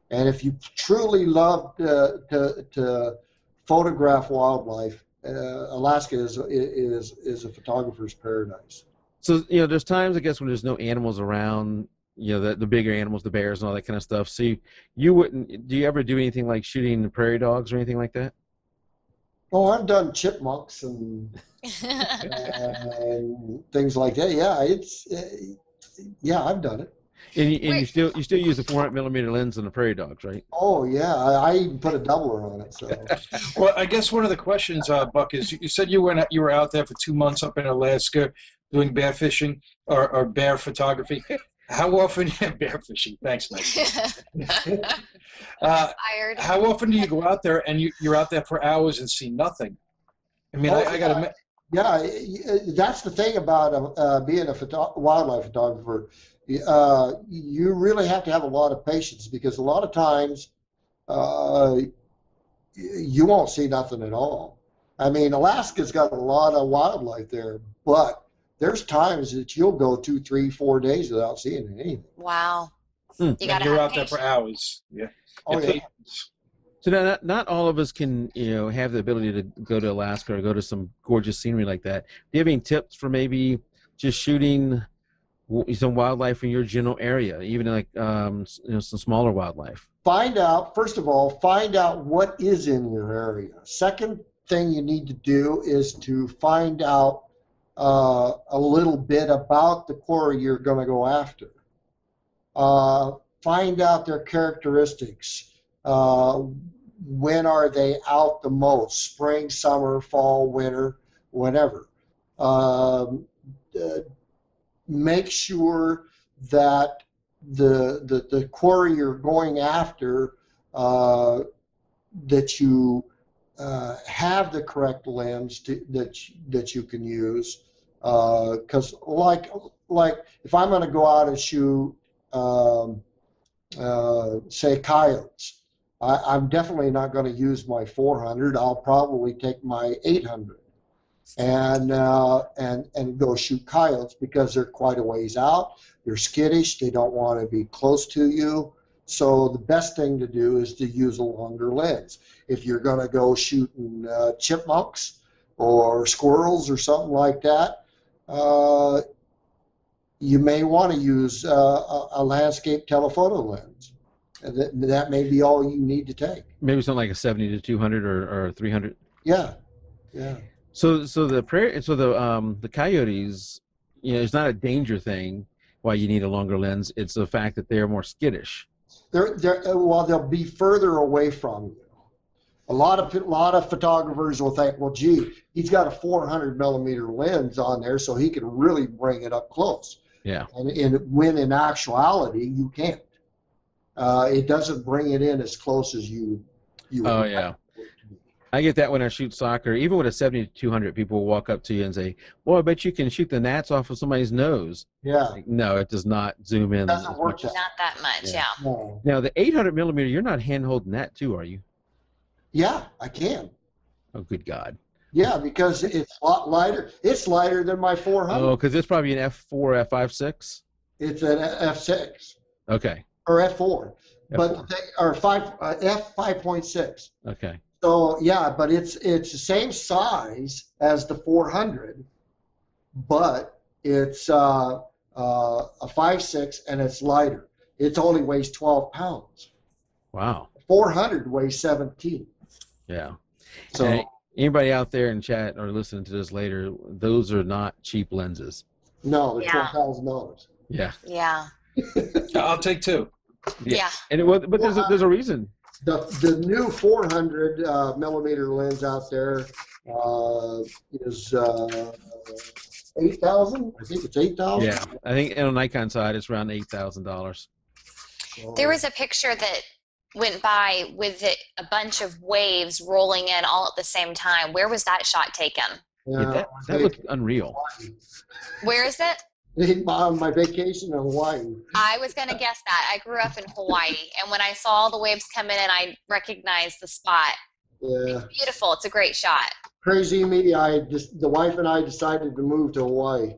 And if you truly love to photograph wildlife, Alaska is a photographer's paradise. So, there's times, I guess, when there's no animals around, the bigger animals, the bears and all that kind of stuff. So you wouldn't, do you ever do anything like shooting the prairie dogs or anything like that? Oh, I've done chipmunks and things like that. Yeah, I've done it. And you still use a 400mm lens on the prairie dogs, right? Oh yeah, I even put a doubler on it. So. Well, I guess one of the questions, Buck, is you said you were out there for 2 months up in Alaska doing bear fishing or bear photography. How often bear fishing? Thanks, Mike. How often do you go out there and you're out there for hours and see nothing? I mean, I got to. Yeah, that's the thing about being a wildlife photographer. You really have to have a lot of patience, because a lot of times you won't see nothing at all. I mean, Alaska's got a lot of wildlife there, but there's times that you'll go 2, 3, 4 days without seeing anything. Wow. You're out there for hours. Yeah. Oh, yeah. So not all of us can, have the ability to go to Alaska or go to some gorgeous scenery like that. Do you have any tips for maybe just shooting some wildlife in your general area, even like some smaller wildlife? First of all, find out what is in your area. Second thing you need to do is to find out a little bit about the quarry you're going to go after. Find out their characteristics. When are they out the most? Spring, summer, fall, winter, whatever. Make sure that the quarry you're going after, that you have the correct lens that you can use. Because like if I'm going to go out and shoot, say, coyotes, I'm definitely not going to use my 400. I'll probably take my 800 and go shoot coyotes, because they're quite a ways out. They're skittish. They don't want to be close to you. So the best thing to do is to use a longer lens. If you're going to go shooting chipmunks or squirrels or something like that, you may want to use a landscape telephoto lens. That may be all you need to take. Maybe something like a 70-200 or 300. Yeah. So the coyotes, it's not a danger thing why you need a longer lens. It's the fact that they're more skittish. They'll be further away from you. A lot of photographers will think, well, gee, he's got a 400mm lens on there, so he can really bring it up close. Yeah. And when in actuality you can't. It doesn't bring it in as close as you. Oh yeah. I get that when I shoot soccer. Even with a 70-200, people will walk up to you and say, "Well, I bet you can shoot the gnats off of somebody's nose." Yeah. Like, no, it does not zoom in. It doesn't work. Not that much. Yeah. No. Now the 800mm, you're not hand holding that too, are you? Yeah, I can. Oh, good God. Yeah, because it's a lot lighter. It's lighter than my 400. Oh, because it's probably an f4, f5.6. It's an f6. Okay. Or f4. But f5.6. Okay. So yeah, but it's the same size as the 400, but it's a 5.6 and it's lighter. It only weighs 12 pounds. Wow. 400 weighs 17. Yeah. So and anybody out there in chat or listening to this later, those are not cheap lenses. No, they're $12,000. Yeah. Yeah. I'll take 2. Yeah. And but there's a reason. The new 400mm lens out there is 8,000. I think it's 8,000. Yeah, I think on the Nikon side it's around $8,000. There was a picture that went by with a bunch of waves rolling in all at the same time. Where was that shot taken? That looks unreal. Where is it? My vacation in Hawaii. I was going to guess that. I grew up in Hawaii, and when I saw all the waves come in, and I recognized the spot. Yeah. It's beautiful. It's a great shot. Crazy me, the wife and I decided to move to Hawaii.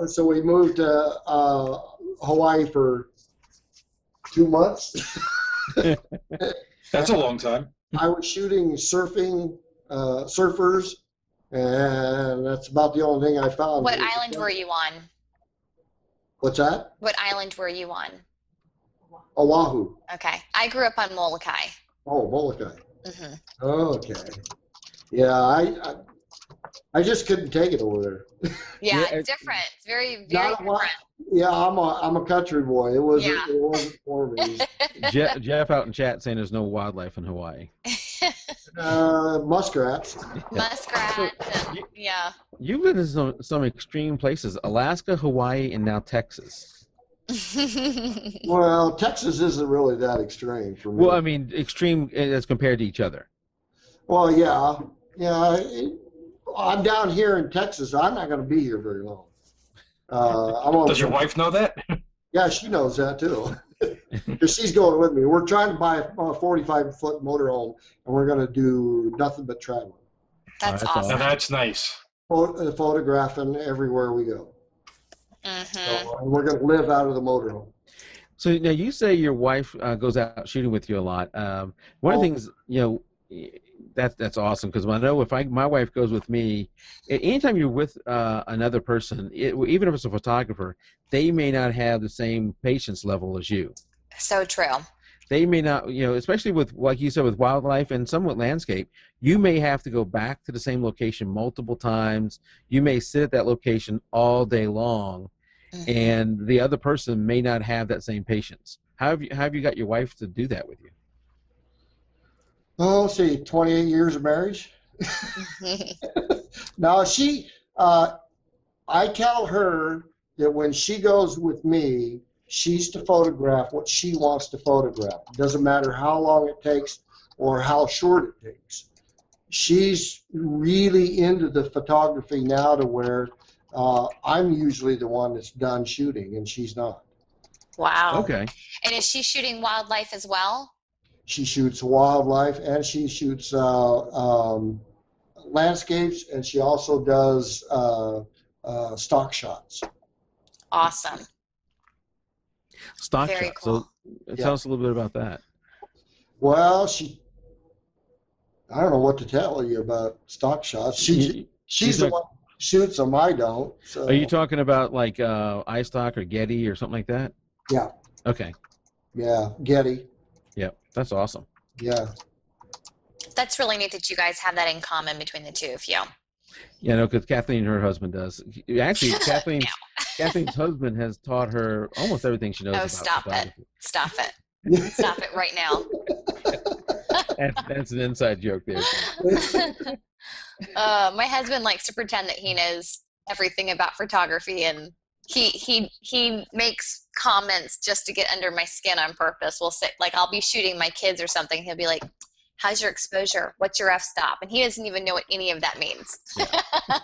So we moved to Hawaii for 2 months. That's a long time. I was shooting surfers, and that's about the only thing I found. What island were you on? What's that? What island were you on? Oahu. Okay. I grew up on Molokai. Oh, Molokai. Mm-hmm. Okay. Yeah, I just couldn't take it over there. Yeah, it's different. It's very, very different. Yeah, I'm a country boy. It wasn't for me. Jeff out in chat saying there's no wildlife in Hawaii. Muskrats. Muskrats. Yeah. You've been in some extreme places: Alaska, Hawaii, and now Texas. Well, Texas isn't really that extreme for me. Well, I mean, extreme as compared to each other. Well, yeah. I'm down here in Texas. I'm not going to be here very long. Does your wife know that? Yeah, she knows that too. Because she's going with me. We're trying to buy a 45-foot motorhome, and we're going to do nothing but traveling. That's awesome. Now that's nice. Photographing everywhere we go. Mm-hmm. So, and we're going to live out of the motorhome. So now you say your wife goes out shooting with you a lot. One of the things, that's awesome, because I know if my wife goes with me, anytime you're with another person, even if it's a photographer, they may not have the same patience level as you. So true. They may not, especially with, like you said, with wildlife and somewhat landscape, you may have to go back to the same location multiple times. You may sit at that location all day long, mm-hmm. and the other person may not have that same patience. How have you got your wife to do that with you? Oh, let's see, 28 years of marriage. Now I tell her that when she goes with me, she's to photograph what she wants to photograph. It doesn't matter how long it takes or how short it takes. She's really into the photography now to where I'm usually the one that's done shooting and she's not. Wow. Okay. And is she shooting wildlife as well? She shoots wildlife and she shoots landscapes, and she also does stock shots. Awesome. Stock Very shots. cool. So tell us a little bit about that. Well, I don't know what to tell you about stock shots. She's the one who shoots them. I don't. So. Are you talking about like iStock or Getty or something like that? Yeah. Okay. Yeah, Getty. Yep, that's awesome. Yeah. That's really neat that you guys have that in common between the two of you. Yeah, no, because Kathleen, her husband does. Actually, Kathleen's husband has taught her almost everything she knows about photography. Stop it. Stop it right now. That's an inside joke there. My husband likes to pretend that he knows everything about photography, and he makes comments just to get under my skin on purpose. We'll say, like, I'll be shooting my kids or something. He'll be like, "How's your exposure? What's your f-stop?" And he doesn't even know what any of that means.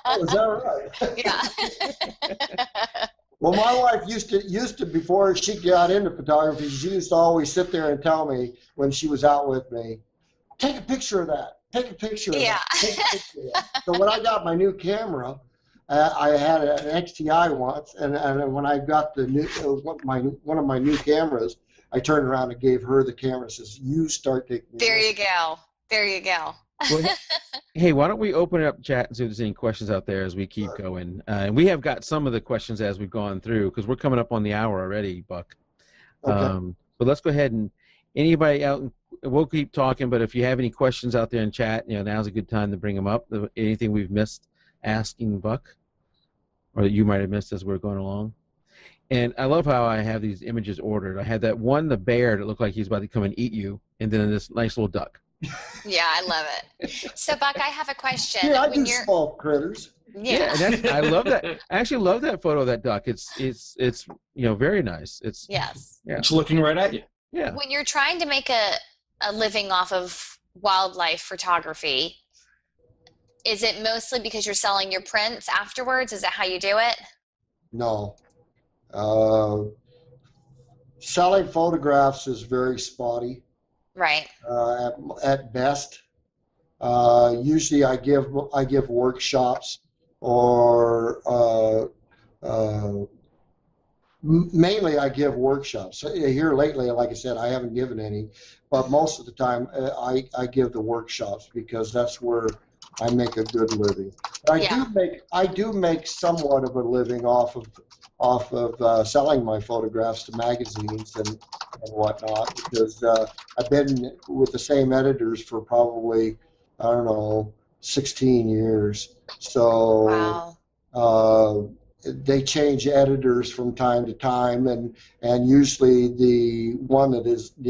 Oh, is that right? Yeah. Well, my wife used to before she got into photography, she used to always sit there and tell me when she was out with me, "Take a picture of that. Take a picture of that. Take a picture of that." So when I got my new camera, I had an XTI once, and when I got the new one of my new cameras, I turned around and gave her the camera and says, "You start taking." There you go. There you go. Well, hey, why don't we open up chat and see if there's any questions out there as we keep going? And we have got some of the questions as we've gone through, because we're coming up on the hour already, Buck. Okay. But let's go ahead and anybody out, we'll keep talking, but if you have any questions out there in chat, now's a good time to bring them up. Anything we've missed asking Buck, or that you might have missed as we're going along. And I love how I have these images ordered. I had that one, the bear, that looked like he's about to come and eat you, and then this nice little duck. Yeah, I love it. So, Buck, I have a question. Yeah, I do small critters. Yeah. And I love that. I actually love that photo of that duck. It's very nice. Yes. Yeah. It's looking right at you. Yeah. When you're trying to make a living off of wildlife photography, is it mostly because you're selling your prints afterwards? Is that how you do it? No. Selling photographs is very spotty Right. at best. Usually I give workshops, or mainly I give workshops. Here lately, like I said, I haven't given any, but most of the time I give the workshops because that's where I make a good living. But I do make somewhat of a living off of selling my photographs to magazines and whatnot, because I've been with the same editors for probably, I don't know, 16 years. So Wow. they change editors from time to time, and usually the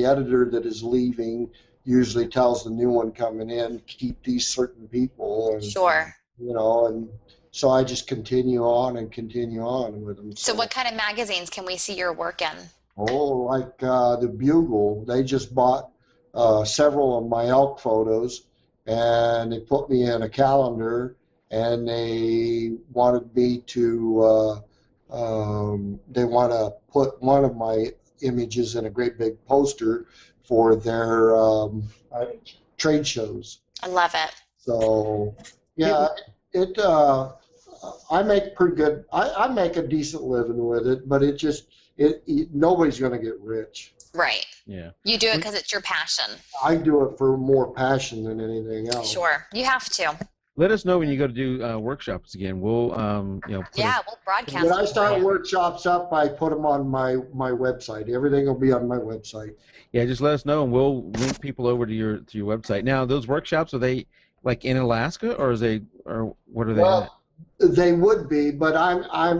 editor that is leaving usually tells the new one coming in, keep these certain people, and Sure. and so I just continue on with them. So what kind of magazines can we see your work in? Oh, like the Bugle, they just bought several of my elk photos, and they put me in a calendar, and they wanted me to they want to put one of my images in a great big poster for their trade shows. I love it. So yeah, I make pretty good. I make a decent living with it, but nobody's going to get rich. Right. Yeah. You do it because it's your passion. I do it for more passion than anything else. Sure. You have to. Let us know when you go to do workshops again. We'll we'll broadcast. When I start workshops up, I put them on my website. Everything will be on my website. Yeah, just let us know, and we'll link people over to your website. Now, those workshops, are they like in Alaska, or what are they at? They would be, but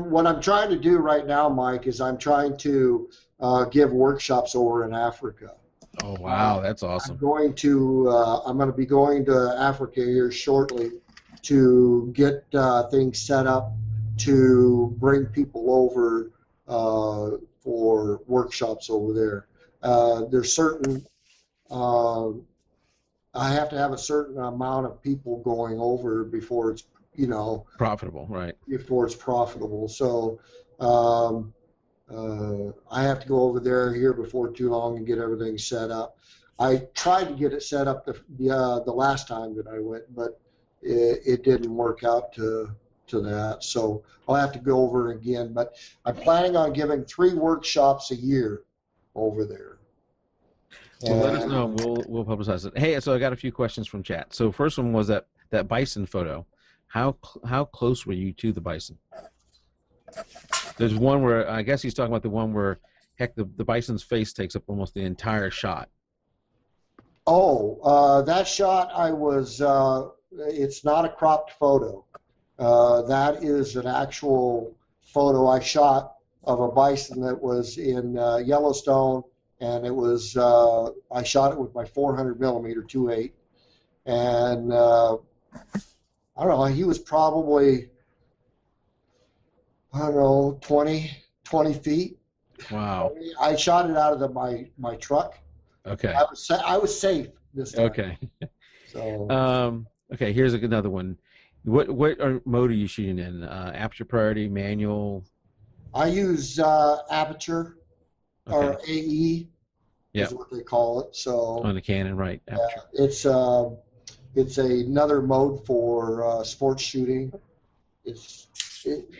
what I'm trying to do right now, Mike, is I'm trying to give workshops over in Africa. Oh wow, that's awesome. I'm going to be going to Africa here shortly to get things set up to bring people over for workshops over there. There's certain I have to have a certain amount of people going over before it's profitable, right? Before it's profitable. So I have to go over there here before too long and get everything set up. I tried to get it set up the last time that I went, but it didn't work out to that. So I'll have to go over again. But I'm planning on giving 3 workshops a year over there. Well, let us know. We'll publicize it. Hey, so I got a few questions from chat. So first one was that bison photo. How close were you to the bison? There's one where I guess he's talking about the one where, heck, the bison's face takes up almost the entire shot. Oh, that shot it's not a cropped photo. That is an actual photo I shot of a bison that was in Yellowstone, and it was I shot it with my 400 millimeter 2.8, and I don't know, he was probably, I don't know, 20 feet. Wow. I shot it out of my truck. Okay. I was safe this time. Okay. So. Okay, here's another one. What mode are you shooting in? Aperture priority, manual? I use Aperture, or AE is what they call it. So on the Canon, right? Aperture. It's another mode for sports shooting.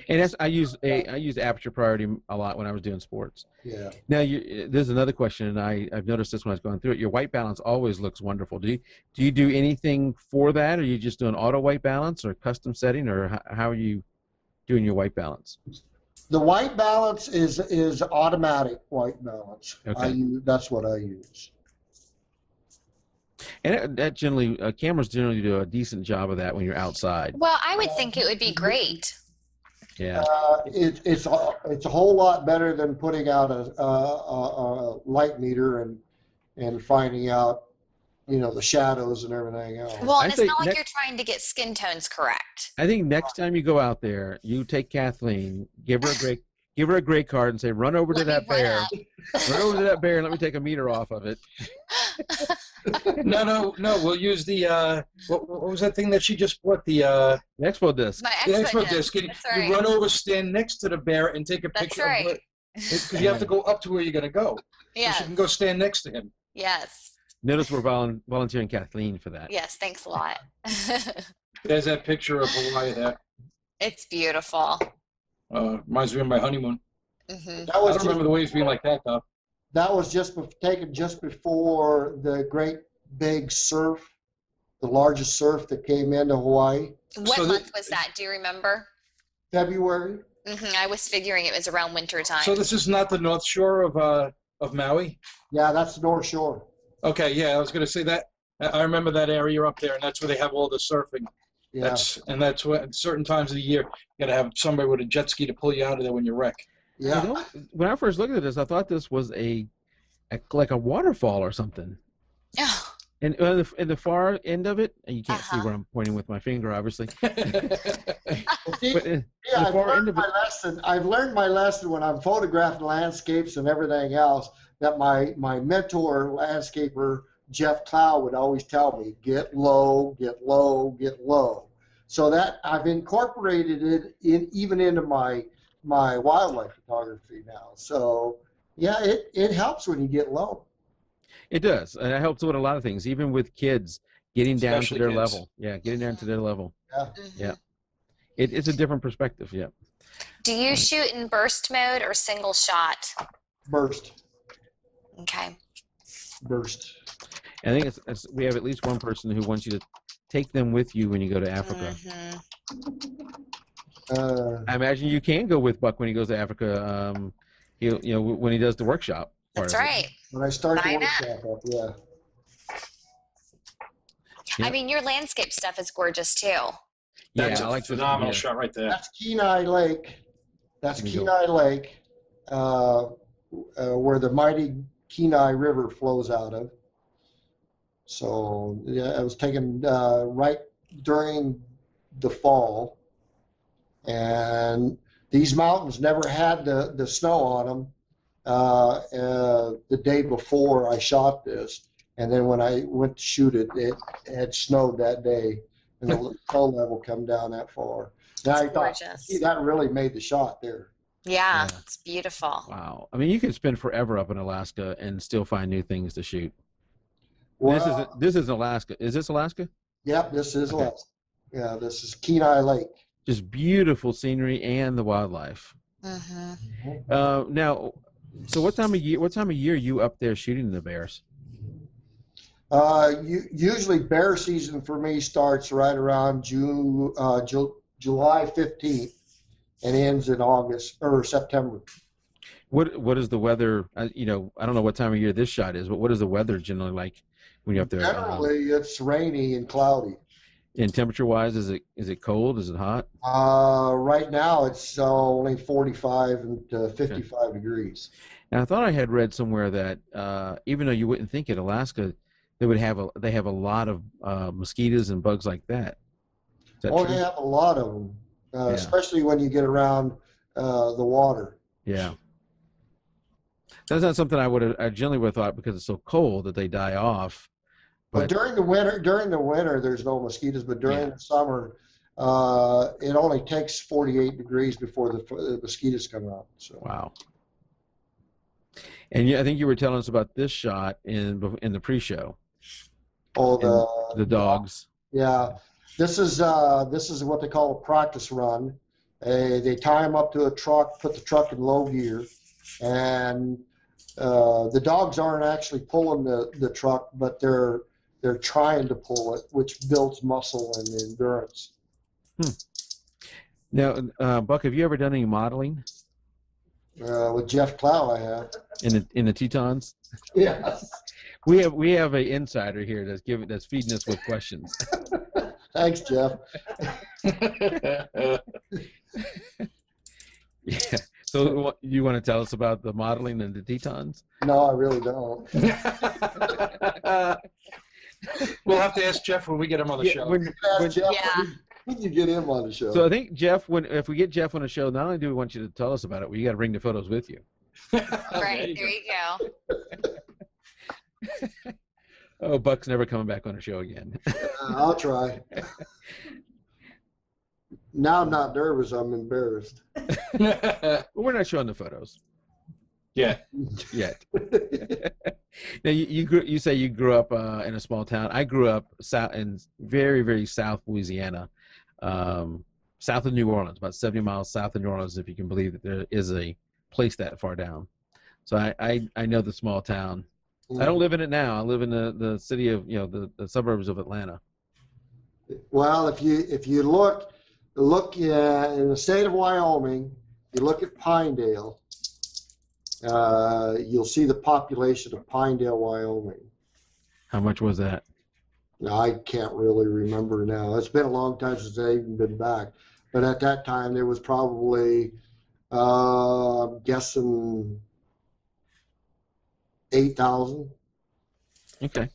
I use Aperture priority a lot when I was doing sports. Yeah. Now there's another question, and I've noticed this when I was going through it. Your white balance always looks wonderful. Do you do anything for that, or are you just doing auto white balance or custom setting, or how are you doing your white balance? The white balance is automatic white balance. Okay. That's what I use. And that generally, cameras generally do a decent job of that when you're outside. Well, I would think it would be great. Yeah. It's a whole lot better than putting out a light meter and finding out, the shadows and everything else. Well, and it's not like you're trying to get skin tones correct. I think next time you go out there, you take Kathleen, give her a gray card, and say, "Run over to that bear. Run over to that bear, and let me take a meter off of it." No. We'll use the what was that thing that she just bought? The Expo disc. My the expo expo disc. disc. And That's right. you run over, stand next to the bear, and take a That's picture right. of what. Because you have to go up to where you're gonna go. Yes. So she can go stand next to him. Yes. Notice we're volunteering Kathleen for that. Yes. Thanks a lot. There's that picture of Hawaii there. It's beautiful. Reminds me of my honeymoon. Mm-hmm. I don't remember the waves being like that though. That was taken just before the great big surf, the largest surf that came into Hawaii. What So month was that? Do you remember? February. I was figuring it was around winter time. So this is not the North Shore of Maui? Yeah, that's the North Shore. Okay, yeah, I was going to say that. I remember that area up there, and that's where they have all the surfing. Yeah. That's what at certain times of the year you got to have somebody with a jet ski to pull you out of there when you wreck. Yeah. You know, when I first looked at this, I thought this was like a waterfall or something. Oh, And in the far end of it, and you can't see where I'm pointing with my finger, obviously. But in the far end of it, I've learned my lesson when I'm photographing landscapes and everything else, that my mentor, landscaper, Jeff Clow, would always tell me, get low, get low, get low. So that I've incorporated it even into my wildlife photography now. So yeah, it helps when you get low. it does, and it helps with a lot of things, even with kids getting down Especially to their kids. level. Yeah, getting down to their level. Yeah. Yeah. It's a different perspective. Yeah. Do you shoot in burst mode or single shot? Burst. Okay. Burst. I think we have at least one person who wants you to take them with you when you go to Africa. I imagine you can go with Buck when he goes to Africa. When he does the workshop. That's right. When I start the Why not? workshop up, yeah. Yeah. I mean, your landscape stuff is gorgeous too. That's I a like phenomenal shot right there. That's Kenai Lake. That's There you Kenai Lake, where the mighty Kenai River flows out of. So yeah, it was taken right during the fall, and these mountains never had the snow on them the day before I shot this, and then when I went to shoot it, it had snowed that day, and the snow level come down that far. Now I thought, Gorgeous. gee, that really made the shot there. Yeah, Yeah. it's beautiful. Wow. I mean, you could spend forever up in Alaska and still find new things to shoot. Well, This is Alaska. Is this Alaska? Yep, this is Okay. Alaska. Yeah, this is Kenai Lake. Just beautiful scenery and the wildlife. Now, so what time of year are you up there shooting the bears? Usually bear season for me starts right around July 15th and ends in August or September. What is the weather? I don't know what time of year this shot is, but what is the weather generally like when you're up there? Generally, it's rainy and cloudy. And temperature-wise, is it cold? Is it hot? Right now, it's only 45 to 55 degrees. And I thought I had read somewhere that even though you wouldn't think it, Alaska, they have a lot of mosquitoes and bugs like that. Is that true? They have a lot of them, especially when you get around the water. Yeah. That's not something I generally would have thought because it's so cold that they die off. But during the winter, there's no mosquitoes. But during the summer, it only takes 48 degrees before the mosquitoes come out. So. Wow. And I think you were telling us about this shot in the pre-show. Oh, the dogs. Yeah, this is what they call a practice run. They tie them up to a truck, put the truck in low gear, and the dogs aren't actually pulling the truck, but they're trying to pull it, which builds muscle and endurance. Now, Buck, have you ever done any modeling? With Jeff Clow, I have. In the Tetons? Yes. We have an insider here that's feeding us with questions. Thanks, Jeff. Yeah. So you want to tell us about the modeling in the Tetons? No, I really don't. We'll have to ask Jeff when we get him on the show. When you get him on the show. So I think if we get Jeff on the show, not only do we want you to tell us about it, you got to bring the photos with you. Right, there you go. Oh, Buck's never coming back on the show again. I'll try. Now I'm not nervous. I'm embarrassed. We're not showing the photos Yeah. yet. Now you say you grew up in a small town. I grew up in very, very South Louisiana, south of New Orleans, about 70 miles south of New Orleans, if you can believe that there is a place that far down. So I know the small town. I don't live in it now. I live in the city of, the suburbs of Atlanta. Well, if you look in the state of Wyoming, you look at Pinedale, you'll see the population of Pinedale, Wyoming. How much was that? Now, I can't really remember now. It's been a long time since I've even been back. But at that time, there was probably, I'm guessing, 8,000. Okay.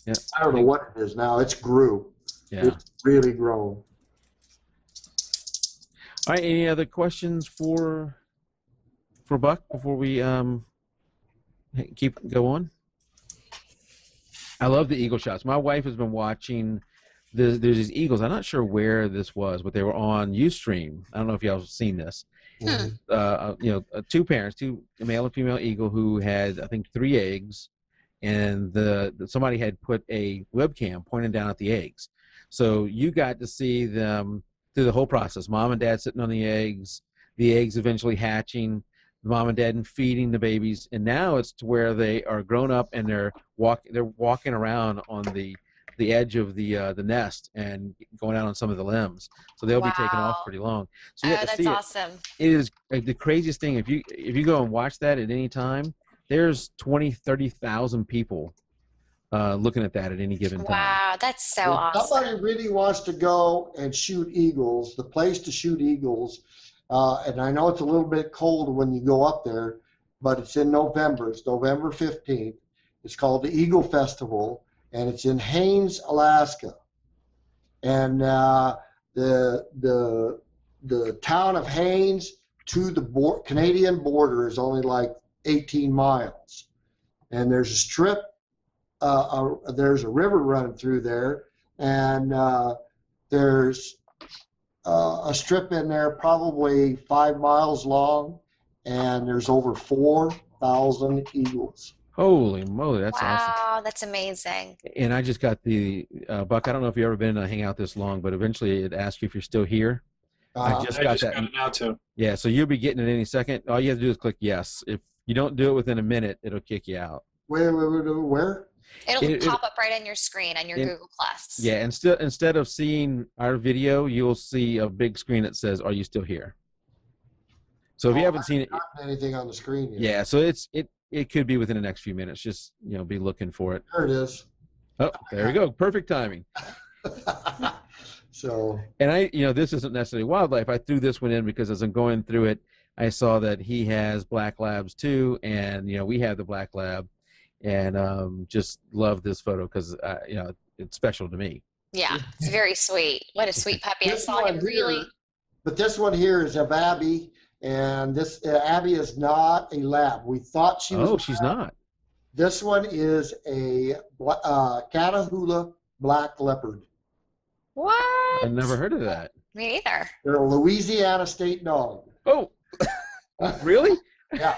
Yeah. I don't know what it is now. It's grew. Yeah. It's really grown. All right. Any other questions for Buck before we keep going? I love the eagle shots. My wife has been watching. There's these eagles. I'm not sure where this was, but they were on Ustream. I don't know if y'all have seen this. Two parents, two a male and female eagle who had, I think, 3 eggs, and somebody had put a webcam pointing down at the eggs. So you got to see them through the whole process. Mom and dad sitting on the eggs eventually hatching, mom and dad and feeding the babies, and now it's to where they are grown up and they're walking around on the edge of the nest and going out on some of the limbs, so they'll be taken off pretty long. So you have to see awesome. It is the craziest thing. If you go and watch that at any time, there's 20,000-30,000 people looking at that at any given time. Wow, that's so awesome. If somebody really wants to go and shoot eagles, the place to shoot eagles, and I know it's a little bit cold when you go up there, but it's in November. It's November 15th. It's called the Eagle Festival, and it's in Haines, Alaska. And the town of Haines to the Canadian border is only like 18 miles. And there's a strip, there's a river running through there, and there's a strip in there probably 5 miles long, and there's over 4,000 eagles. Holy moly, that's awesome. Wow, that's amazing. And I just got the Buck, I don't know if you've ever been in a hangout this long, but eventually it asks you if you're still here. I just got that. Got it now too. Yeah, so you'll be getting it any second. All you have to do is click yes. If you don't do it within a minute, it'll kick you out. Where? It'll pop up right on your screen on your Google Plus. Yeah, instead of seeing our video, you'll see a big screen that says, "Are you still here?" So if you haven't seen it, not anything on the screen yet. Yeah, so it could be within the next few minutes. Just be looking for it. There it is. Oh, there we go. Perfect timing. So. And this isn't necessarily wildlife. I threw this one in because as I'm going through it, I saw that he has black labs too, and we have the black lab, and just love this photo because it's special to me. Yeah, it's very sweet. What a sweet puppy. I saw him really. But this one here is of Abby, and this Abby is not a lab. We thought she was. Oh, she's not. This one is a Catahoula black leopard. What? I've never heard of that. Me neither. They're a Louisiana state dog. Oh, really? Yeah.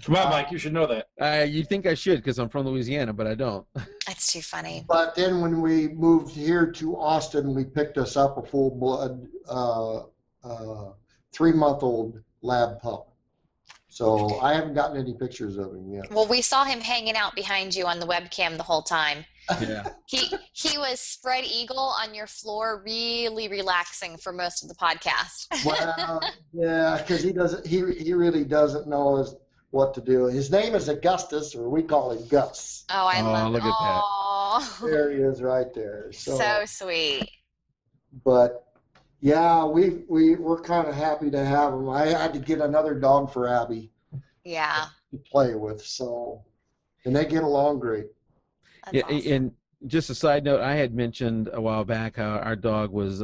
Come on, Mike, you should know that. You think I should because I'm from Louisiana, but I don't. That's too funny. But then when we moved here to Austin, we picked us up a full-blood 3-month-old lab pup. So I haven't gotten any pictures of him yet. Well, we saw him hanging out behind you on the webcam the whole time. Yeah. He was spread eagle on your floor, really relaxing for most of the podcast. Well, yeah, because he really doesn't know what to do. His name is Augustus, or we call him Gus. Oh, I love look it. at that. There he is right there. So sweet. But yeah, we're kind of happy to have him. I had to get another dog for Abby. Yeah. To play with, and they get along great. That's awesome. And just a side note, I had mentioned a while back how our dog was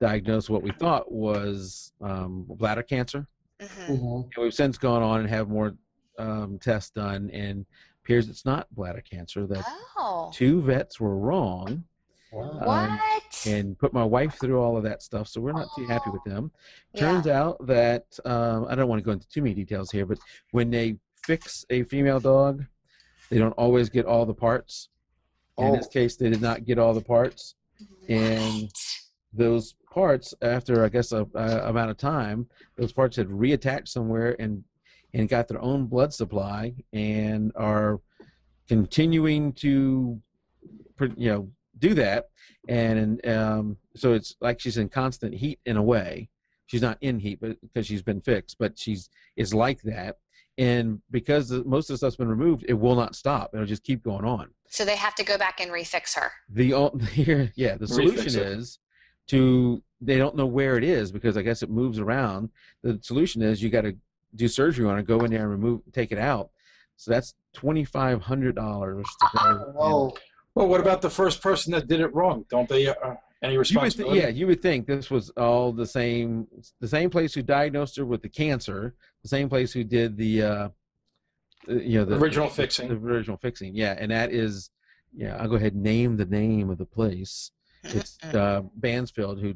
diagnosed what we thought was bladder cancer. Mm-hmm. Mm-hmm. And we've since gone on and have more tests done, and appears it's not bladder cancer. That Oh. 2 vets were wrong. Wow. What? And put my wife through all of that stuff, so we're not too happy with them. Turns Yeah. out that, I don't want to go into too many details here, but when they fix a female dog, they don't always get all the parts. In this case, they did not get all the parts. And those parts, after, I guess, a amount of time, those parts had reattached somewhere and got their own blood supply and are continuing to, do that. And so it's like she's in constant heat in a way. She's not in heat, but because she's been fixed, but is like that. And because most of the stuff's been removed, it will not stop. It'll just keep going on. So they have to go back and refix her. The solution is they don't know where it is because I guess it moves around. The solution is you got to do surgery on it, go in there and take it out. So that's $2,500 to go. Oh. Well, what about the first person that did it wrong? Don't they any responsibility? You would think this was all the same place who diagnosed her with the cancer, the same place who did the original fixing. The original fixing, yeah. And that is, I'll go ahead and name the name of the place. It's Bansfield, who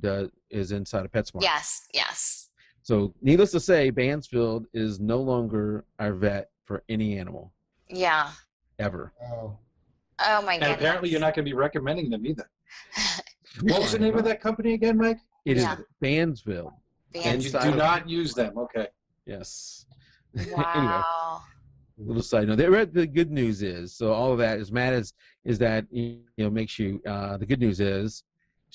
is inside of PetSmart. Yes, yes. So, needless to say, Bansfield is no longer our vet for any animal. Yeah. Ever. Oh my goodness. And apparently you're not going to be recommending them either. What was the name of that company again, Mike? It is Bansfield. And you do not use them. Okay. Yes. Wow. Anyway, a little side note. The good news is, so all of that, as mad as is that, makes you, the good news is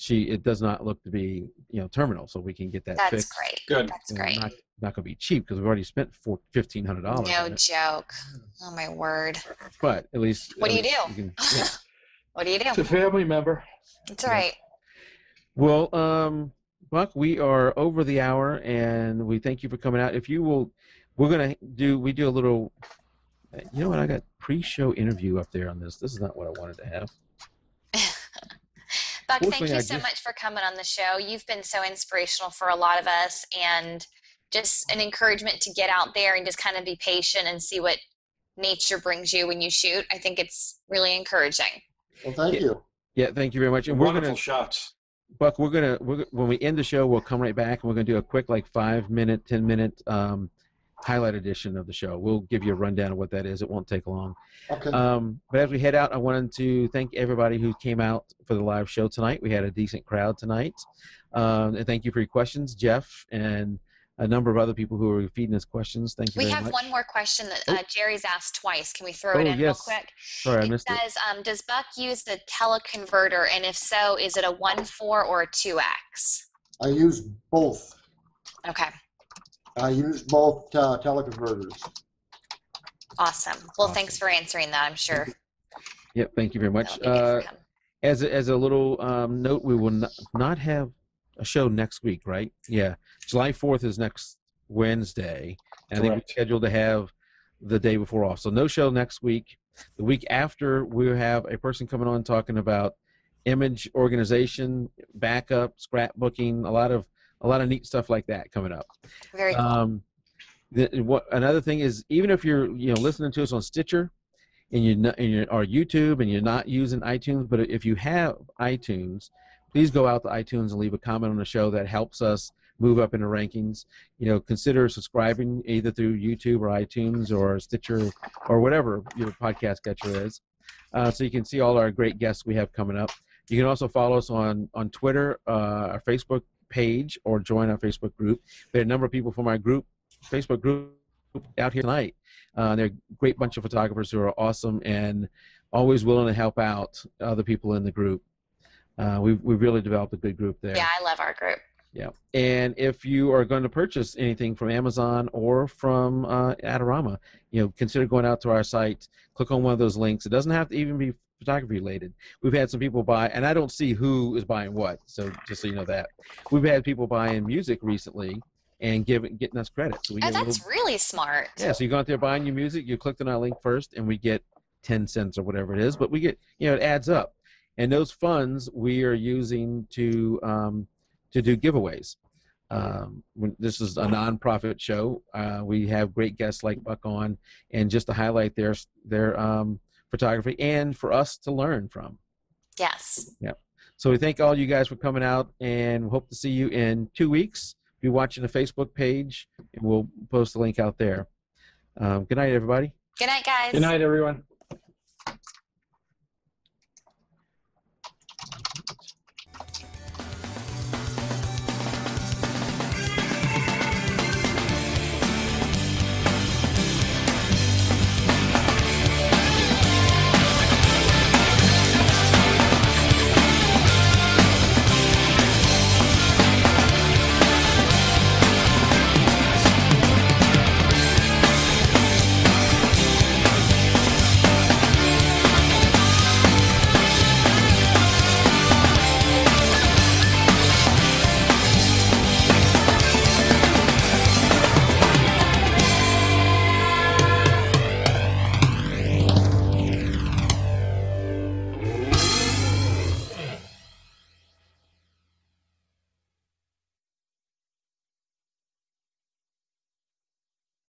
it does not look to be, terminal, so we can get that fixed. That's great. Good. That's great. Not going to be cheap because we've already spent $1,500. No joke. Oh my word. But at least. What do you do? What do you do? It's a family member. That's right. Well, Buck, we are over the hour, and we thank you for coming out. If you will, we do a little. You know what? I got pre-show interview up there on this. This is not what I wanted to have. Buck, thank you so much for coming on the show. You've been so inspirational for a lot of us, and just an encouragement to get out there and just kind of be patient and see what nature brings you when you shoot. I think it's really encouraging. Well, thank you. Yeah, thank you very much. And wonderful shots. Buck, when we end the show, we'll come right back and we're gonna do a quick 5-minute, 10-minute highlight edition of the show. We'll give you a rundown of what that is. It won't take long. Okay. But as we head out, I wanted to thank everybody who came out for the live show tonight. We had a decent crowd tonight. And thank you for your questions, Jeff, and a number of other people who are feeding us questions. Thank you very much. We have one more question that Jerry's asked twice. Can we throw it in real quick? Sorry, I missed it. It says, does Buck use the teleconverter? And if so, is it a 1.4 or a 2x? I use both. Okay. I use both teleconverters. Awesome. Well, thanks for answering that, I'm sure. Yep, thank you very much. As a little note, we will not have a show next week, right? Yeah. July 4th is next Wednesday. And I think we're scheduled to have the day before off. So no show next week. The week after, we'll have a person coming on talking about image organization, backup, scrapbooking, a lot of neat stuff like that coming up. Very cool. Another thing is, even if you're listening to us on Stitcher and or YouTube and you're not using iTunes, but if you have iTunes, please go out to iTunes and leave a comment on the show. That helps us move up in the rankings. Consider subscribing either through YouTube or iTunes or Stitcher or whatever your podcast catcher is, so you can see all our great guests we have coming up. You can also follow us on Twitter, our Facebook page, or join our Facebook group. We had a number of people from our Facebook group out here tonight. They're a great bunch of photographers who are awesome and always willing to help out other people in the group. We've really developed a good group there. Yeah, I love our group. Yeah, and if you are going to purchase anything from Amazon or from Adorama, consider going out to our site, click on one of those links. It doesn't have to even be photography related. We've had some people buy, and I don't see who is buying what, so just so you know that. We've had people buying music recently and getting us credit. So we get that's really smart. Yeah, so you go out there buying your music, you clicked on our link first, and we get 10 cents or whatever it is, but we get, it adds up. And those funds we are using to do giveaways. This is a nonprofit show. We have great guests like Buck on, and just to highlight their photography and for us to learn from. Yes. Yeah. So we thank all you guys for coming out, and we hope to see you in 2 weeks. Be watching the Facebook page, and we'll post the link out there. Good night, everybody. Good night, guys. Good night, everyone.